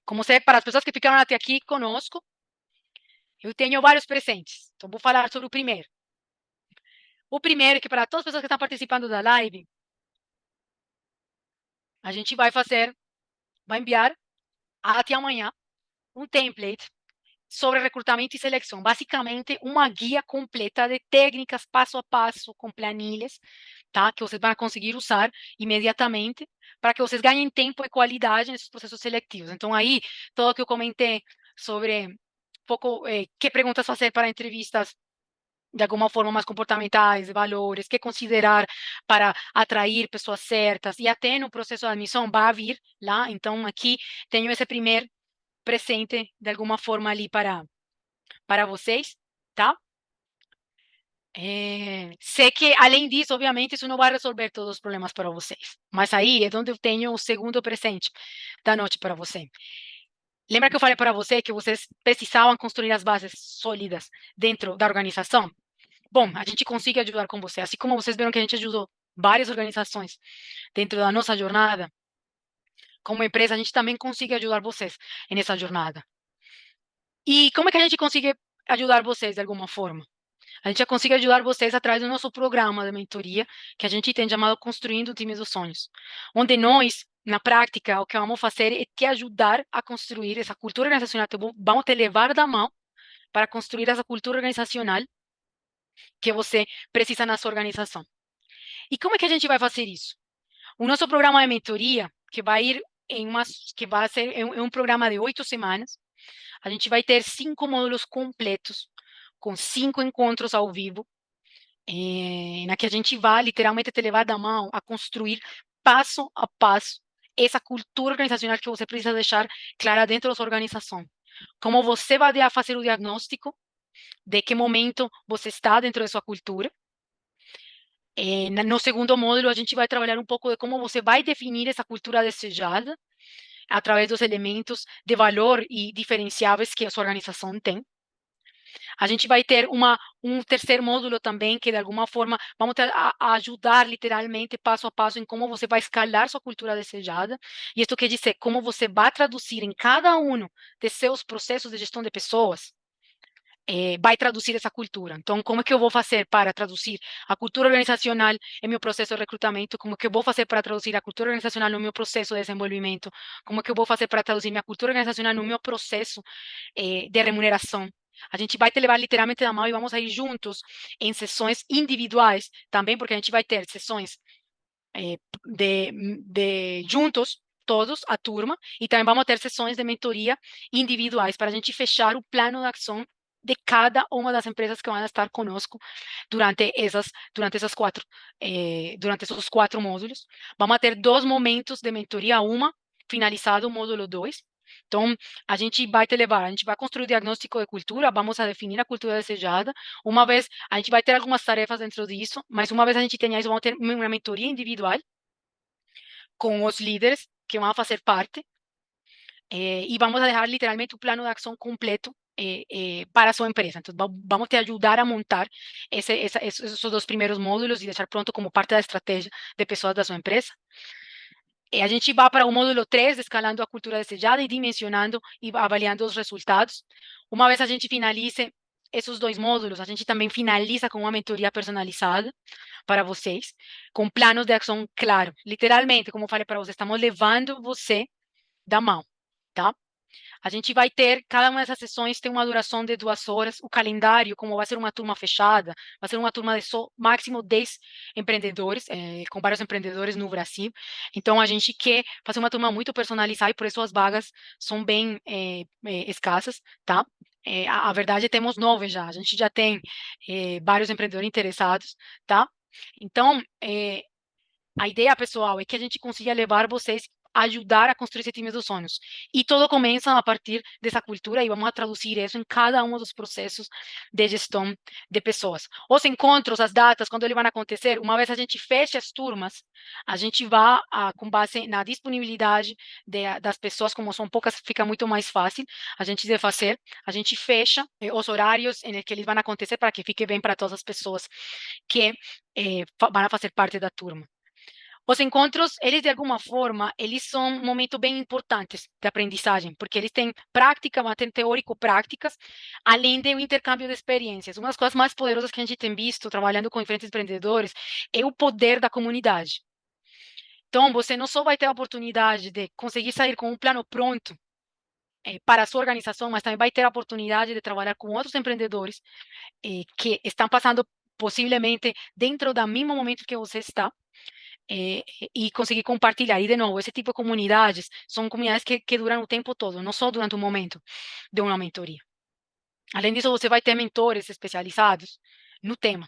Como sei, para as pessoas que ficaram até aqui conosco, eu tenho vários presentes. Então, vou falar sobre o primeiro. O primeiro é que para todas as pessoas que estão participando da live, a gente vai enviar até amanhã um template sobre recrutamento e seleção. Basicamente, uma guia completa de técnicas passo a passo, com planilhas, tá? Que vocês vão conseguir usar imediatamente para que vocês ganhem tempo e qualidade nesses processos seletivos. Então, aí, tudo o que eu comentei sobre pouco, que perguntas fazer para entrevistas de alguma forma mais comportamentais, valores, que considerar para atrair pessoas certas, e até no processo de admissão vai vir lá, então aqui tenho esse primeiro presente de alguma forma ali para vocês, tá? Sei que, além disso, obviamente, isso não vai resolver todos os problemas para vocês, mas aí é onde eu tenho o segundo presente da noite para você. Lembra que eu falei para você que vocês precisavam construir as bases sólidas dentro da organização? Bom, a gente consegue ajudar com você. Assim como vocês viram que a gente ajudou várias organizações dentro da nossa jornada, como empresa, a gente também consegue ajudar vocês nessa jornada. E como é que a gente consegue ajudar vocês de alguma forma? A gente já consegue ajudar vocês através do nosso programa de mentoria, que a gente tem chamado Construindo Times dos Sonhos, onde nós, na prática, o que vamos fazer é te ajudar a construir essa cultura organizacional. Vamos te levar da mão para construir essa cultura organizacional que você precisa na sua organização. E como é que a gente vai fazer isso? O nosso programa de mentoria, que vai ir que vai ser um programa de 8 semanas, a gente vai ter 5 módulos completos, com 5 encontros ao vivo, na que a gente vai literalmente te levar da mão a construir passo a passo essa cultura organizacional que você precisa deixar clara dentro da sua organização. Como você vai fazer o diagnóstico de que momento você está dentro da sua cultura. No segundo módulo, a gente vai trabalhar um pouco de como você vai definir essa cultura desejada através dos elementos de valor e diferenciáveis que a sua organização tem. A gente vai ter um terceiro módulo também, que de alguma forma vamos a ajudar literalmente passo a passo em como você vai escalar sua cultura desejada. E isso quer dizer como você vai traduzir em cada um de seus processos de gestão de pessoas, vai traduzir essa cultura. Então, como é que eu vou fazer para traduzir a cultura organizacional em meu processo de recrutamento? Como é que eu vou fazer para traduzir a cultura organizacional no meu processo de desenvolvimento? Como é que eu vou fazer para traduzir minha cultura organizacional no meu processo de remuneração? A gente vai te levar literalmente da mão e vamos ir juntos em sessões individuais também, porque a gente vai ter sessões de juntos, todos, a turma, e também vamos ter sessões de mentoria individuais para a gente fechar o plano de ação de cada uma das empresas que vão estar conosco durante esses 4 módulos. Vamos ter 2 momentos de mentoria, finalizado o módulo 2. Então, a gente vai te levar, a gente vai construir o diagnóstico de cultura, vamos a definir a cultura desejada. Uma vez, a gente vai ter algumas tarefas dentro disso, mas uma vez a gente tenha isso, vamos ter uma mentoria individual com os líderes que vão fazer parte, e vamos a deixar literalmente o plano de ação completo para a sua empresa. Então, vamos te ajudar a montar esses 2 primeiros módulos e deixar pronto como parte da estratégia de pessoas da sua empresa. A gente vai para o módulo 3, escalando a cultura desejada e dimensionando e avaliando os resultados. Uma vez a gente finalize esses 2 módulos, a gente também finaliza com uma mentoria personalizada para vocês, com planos de ação claro. Literalmente, como eu falei para vocês, estamos levando você da mão, tá? A gente vai ter, cada uma dessas sessões tem uma duração de 2 horas. O calendário, como vai ser uma turma fechada, vai ser uma turma de só máximo 10 empreendedores, com vários empreendedores no Brasil. Então, a gente quer fazer uma turma muito personalizada e por isso as vagas são bem escassas, tá? A verdade é que temos 9 já. A gente já tem vários empreendedores interessados, tá? Então, a ideia, pessoal, é que a gente consiga levar vocês a ajudar a construir esse time dos sonhos. E tudo começa a partir dessa cultura e vamos a traduzir isso em cada um dos processos de gestão de pessoas. Os encontros, as datas, quando eles vão acontecer, uma vez a gente fecha as turmas, a gente vai, com base na disponibilidade das pessoas, como são poucas, fica muito mais fácil a gente de fazer. A gente fecha os horários em que eles vão acontecer para que fique bem para todas as pessoas que vão fazer parte da turma. Os encontros, eles de alguma forma, eles são um momento bem importantes de aprendizagem, porque eles têm prática, têm teórico-práticas, além do intercâmbio de experiências. Uma das coisas mais poderosas que a gente tem visto trabalhando com diferentes empreendedores é o poder da comunidade. Então, você não só vai ter a oportunidade de conseguir sair com um plano pronto para a sua organização, mas também vai ter a oportunidade de trabalhar com outros empreendedores que estão passando possivelmente dentro do mesmo momento que você está, e conseguir compartilhar. E, de novo, esse tipo de comunidades são comunidades que duram o tempo todo, não só durante o momento de uma mentoria. Além disso, você vai ter mentores especializados no tema,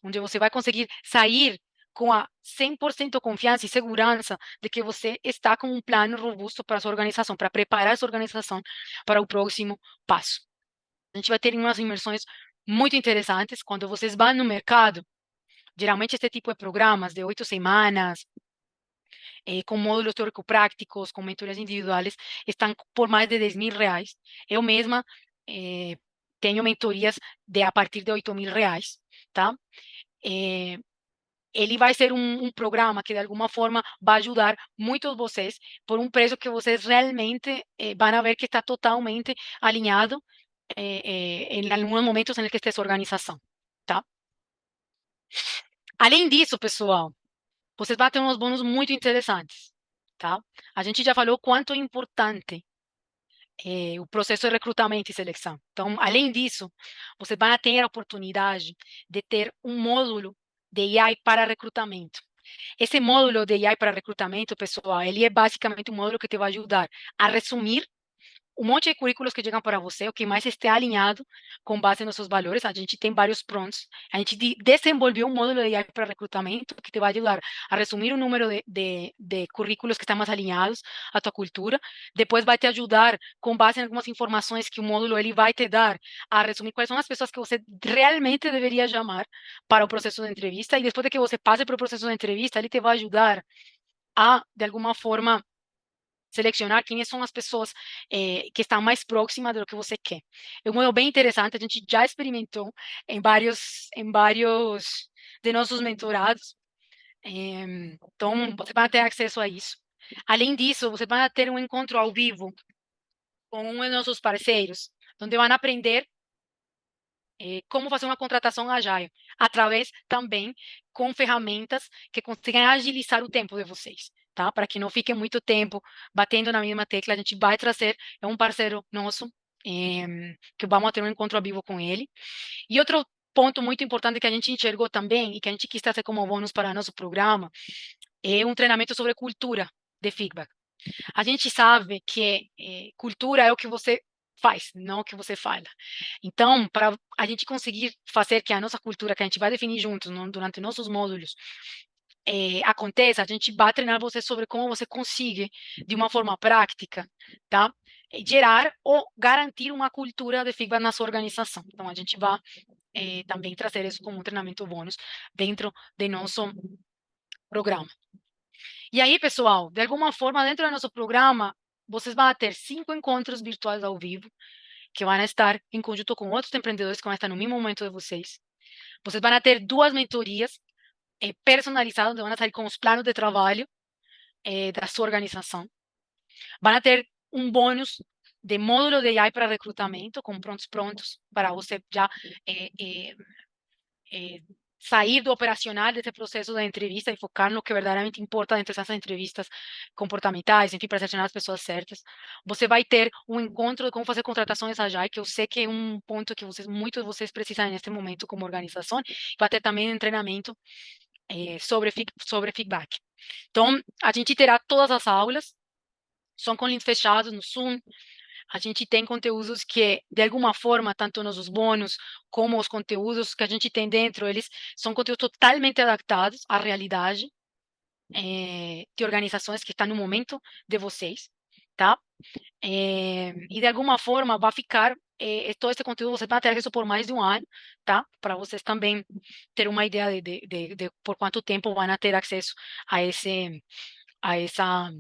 onde você vai conseguir sair com a 100% confiança e segurança de que você está com um plano robusto para a sua organização, para preparar a sua organização para o próximo passo. A gente vai ter umas imersões muito interessantes quando vocês vão no mercado. Geralmente, este tipo de programas de 8 semanas, com módulos teórico-práticos, com mentorias individuais, estão por mais de R$ 10.000. Eu mesma tenho mentorias a partir de R$ 8.000, tá? Ele vai ser um programa que, de alguma forma, vai ajudar muitos vocês por um preço que vocês realmente vão ver que está totalmente alinhado em alguns momentos em que esteja sua organização, tá? Além disso, pessoal, vocês vão ter uns bônus muito interessantes, tá? A gente já falou quanto é importante o processo de recrutamento e seleção. Então, além disso, vocês vão ter a oportunidade de ter um módulo de AI para recrutamento. Esse módulo de AI para recrutamento, pessoal, ele é basicamente um módulo que te vai ajudar a resumir um monte de currículos que chegam para você, o que mais esteja alinhado com base nos seus valores. A gente tem vários prontos. A gente desenvolveu um módulo de AI para recrutamento que te vai ajudar a resumir o número de currículos que estão mais alinhados à tua cultura. Depois vai te ajudar, com base em algumas informações que o módulo ele vai te dar, a resumir quais são as pessoas que você realmente deveria chamar para o processo de entrevista. E depois de que você passe pelo processo de entrevista, ele te vai ajudar a, de alguma forma, selecionar quem são as pessoas que estão mais próximas do que você quer. É um modelo bem interessante, a gente já experimentou em vários de nossos mentorados. Então, você vai ter acesso a isso. Além disso, você vai ter um encontro ao vivo com um dos nossos parceiros, onde vão aprender como fazer uma contratação agile, através também com ferramentas que consigam agilizar o tempo de vocês, tá? Para que não fique muito tempo batendo na mesma tecla, a gente vai trazer, é um parceiro nosso, que vamos ter um encontro ao vivo com ele. E outro ponto muito importante que a gente enxergou também, e que a gente quis trazer como bônus para nosso programa, é um treinamento sobre cultura de feedback. A gente sabe que cultura é o que você faz, não o que você fala. Então, para a gente conseguir fazer que a nossa cultura, que a gente vai definir juntos durante nossos módulos, aconteça, a gente vai treinar você sobre como você consegue, de uma forma prática, tá? Gerar ou garantir uma cultura de feedback na sua organização. Então, a gente vai também trazer isso como um treinamento bônus dentro do nosso programa. E aí, pessoal, de alguma forma, dentro do nosso programa, vocês vão ter 5 encontros virtuais ao vivo, que vão estar em conjunto com outros empreendedores que vão estar no mesmo momento de vocês. Vocês vão ter 2 mentorias personalizadas, onde vão sair com os planos de trabalho da sua organização. Vão ter um bônus de módulo de AI para recrutamento, com prontos para você já sair do operacional desse processo da entrevista e focar no que verdadeiramente importa dentro dessas entrevistas comportamentais, enfim, para selecionar as pessoas certas. Você vai ter um encontro de como fazer contratações agile, que eu sei que é um ponto que muitos de vocês precisam neste momento como organização. Vai ter também um treinamento sobre feedback. Então, a gente terá todas as aulas, são com links fechados no Zoom. A gente tem conteúdos que, de alguma forma, tanto nos bônus como os conteúdos que a gente tem dentro, eles são conteúdos totalmente adaptados à realidade de organizações que estão no momento de vocês, tá? E de alguma forma vai ficar todo esse conteúdo você vai ter acesso por mais de um ano, tá? Para vocês também ter uma ideia de por quanto tempo vão ter acesso a esse a essa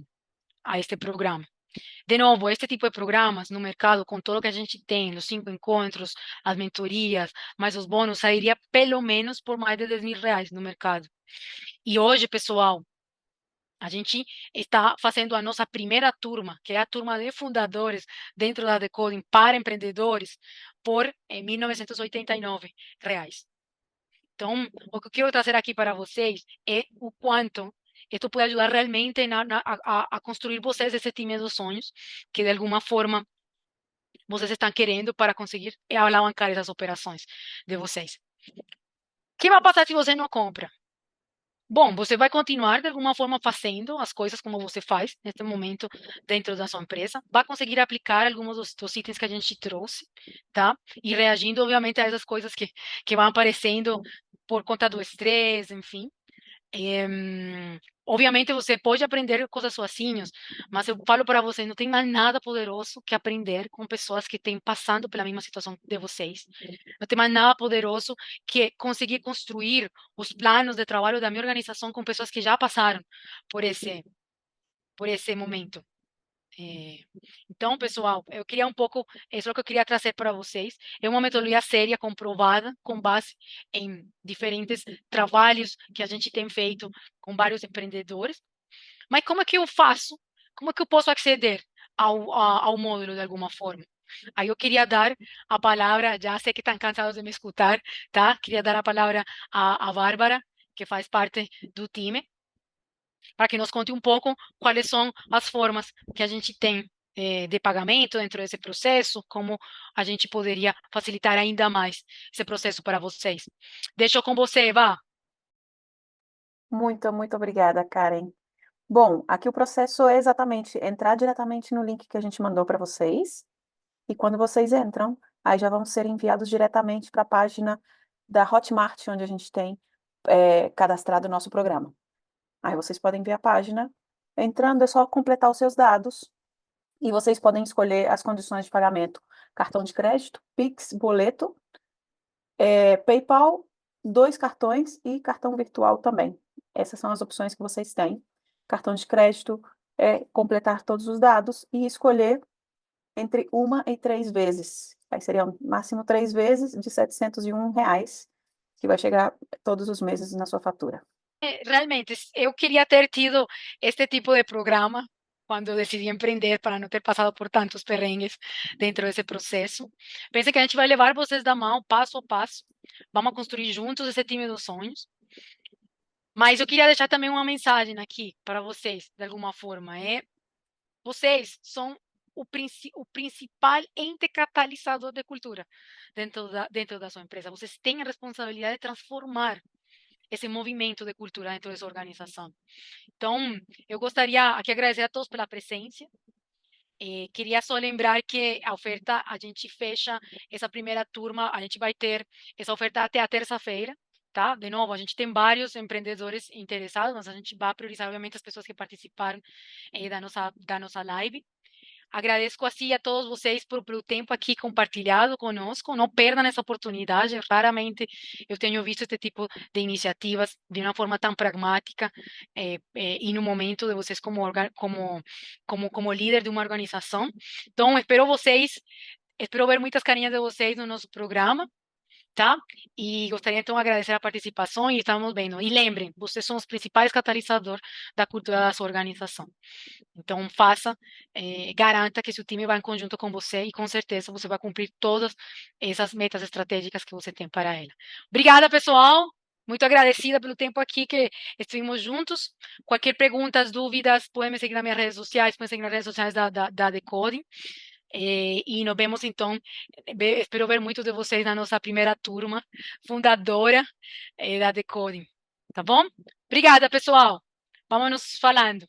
a este programa. De novo, este tipo de programas no mercado, com tudo que a gente tem, os 5 encontros, as mentorias, mais os bônus, sairia pelo menos por mais de R$ 10.000 no mercado. E hoje, pessoal, a gente está fazendo a nossa primeira turma, que é a turma de fundadores dentro da Decoding para empreendedores, por R$ 1.989. Então, o que eu quero trazer aqui para vocês é o quanto isso pode ajudar realmente a construir vocês esse time dos sonhos, que de alguma forma vocês estão querendo para conseguir alavancar essas operações de vocês. O que vai passar se você não compra? Bom, você vai continuar de alguma forma fazendo as coisas como você faz neste momento dentro da sua empresa, vai conseguir aplicar alguns dos itens que a gente trouxe, tá? E reagindo, obviamente, a essas coisas que vão aparecendo por conta do estresse, enfim. Obviamente você pode aprender coisas sozinhos, mas eu falo para vocês, não tem mais nada poderoso que aprender com pessoas que têm passando pela mesma situação de vocês. Não tem mais nada poderoso que conseguir construir os planos de trabalho da minha organização com pessoas que já passaram por esse momento. Então, pessoal, eu queria um pouco, isso é o que eu queria trazer para vocês. É uma metodologia séria, comprovada, com base em diferentes trabalhos que a gente tem feito com vários empreendedores. Mas como é que eu faço? Como é que eu posso aceder ao módulo de alguma forma? Aí eu queria dar a palavra, já sei que estão cansados de me escutar, tá? Queria dar a palavra à Bárbara, que faz parte do time, para que nos conte um pouco quais são as formas que a gente tem de pagamento dentro desse processo, como a gente poderia facilitar ainda mais esse processo para vocês. Deixo com você, Eva. Muito, muito obrigada, Karen. Bom, aqui o processo é exatamente entrar diretamente no link que a gente mandou para vocês. E quando vocês entram, aí já vão ser enviados diretamente para a página da Hotmart, onde a gente tem cadastrado o nosso programa. Aí vocês podem ver a página. Entrando, é só completar os seus dados e vocês podem escolher as condições de pagamento: cartão de crédito, Pix, boleto, PayPal, 2 cartões e cartão virtual também. Essas são as opções que vocês têm. Cartão de crédito é completar todos os dados e escolher entre 1 e 3 vezes. Aí seriam máximo 3 vezes de R$ 701, que vai chegar todos os meses na sua fatura. Realmente, eu queria ter tido este tipo de programa quando eu decidi empreender, para não ter passado por tantos perrengues dentro desse processo. Pense que a gente vai levar vocês da mão, passo a passo. Vamos construir juntos esse time dos sonhos. Mas eu queria deixar também uma mensagem aqui para vocês, de alguma forma. Vocês são o principal ente catalisador de cultura dentro da sua empresa. Vocês têm a responsabilidade de transformar esse movimento de cultura dentro dessa organização. Então, eu gostaria aqui agradecer a todos pela presença. Queria só lembrar que a oferta, a gente fecha essa primeira turma, a gente vai ter essa oferta até a terça-feira, tá? De novo, a gente tem vários empreendedores interessados, mas a gente vai priorizar, obviamente, as pessoas que participaram da nossa live. Agradeço assim a todos vocês pelo tempo aqui compartilhado conosco. Não perdam essa oportunidade. Raramente eu tenho visto este tipo de iniciativas de uma forma tão pragmática e no momento de vocês como líder de uma organização. Então, espero ver muitas carinhas de vocês no nosso programa. tá? E gostaria então de agradecer a participação e estamos vendo. E lembrem, vocês são os principais catalisadores da cultura da sua organização. Então, faça, garanta que seu time vai em conjunto com você e com certeza você vai cumprir todas essas metas estratégicas que você tem para ela. Obrigada, pessoal. Muito agradecida pelo tempo aqui que estivemos juntos. Qualquer pergunta, dúvidas, podem me seguir nas minhas redes sociais, podem seguir nas redes sociais da Decoding. E nos vemos então. Espero ver muitos de vocês na nossa primeira turma fundadora da Decoding. Tá bom? Obrigada, pessoal. Vamos nos falando.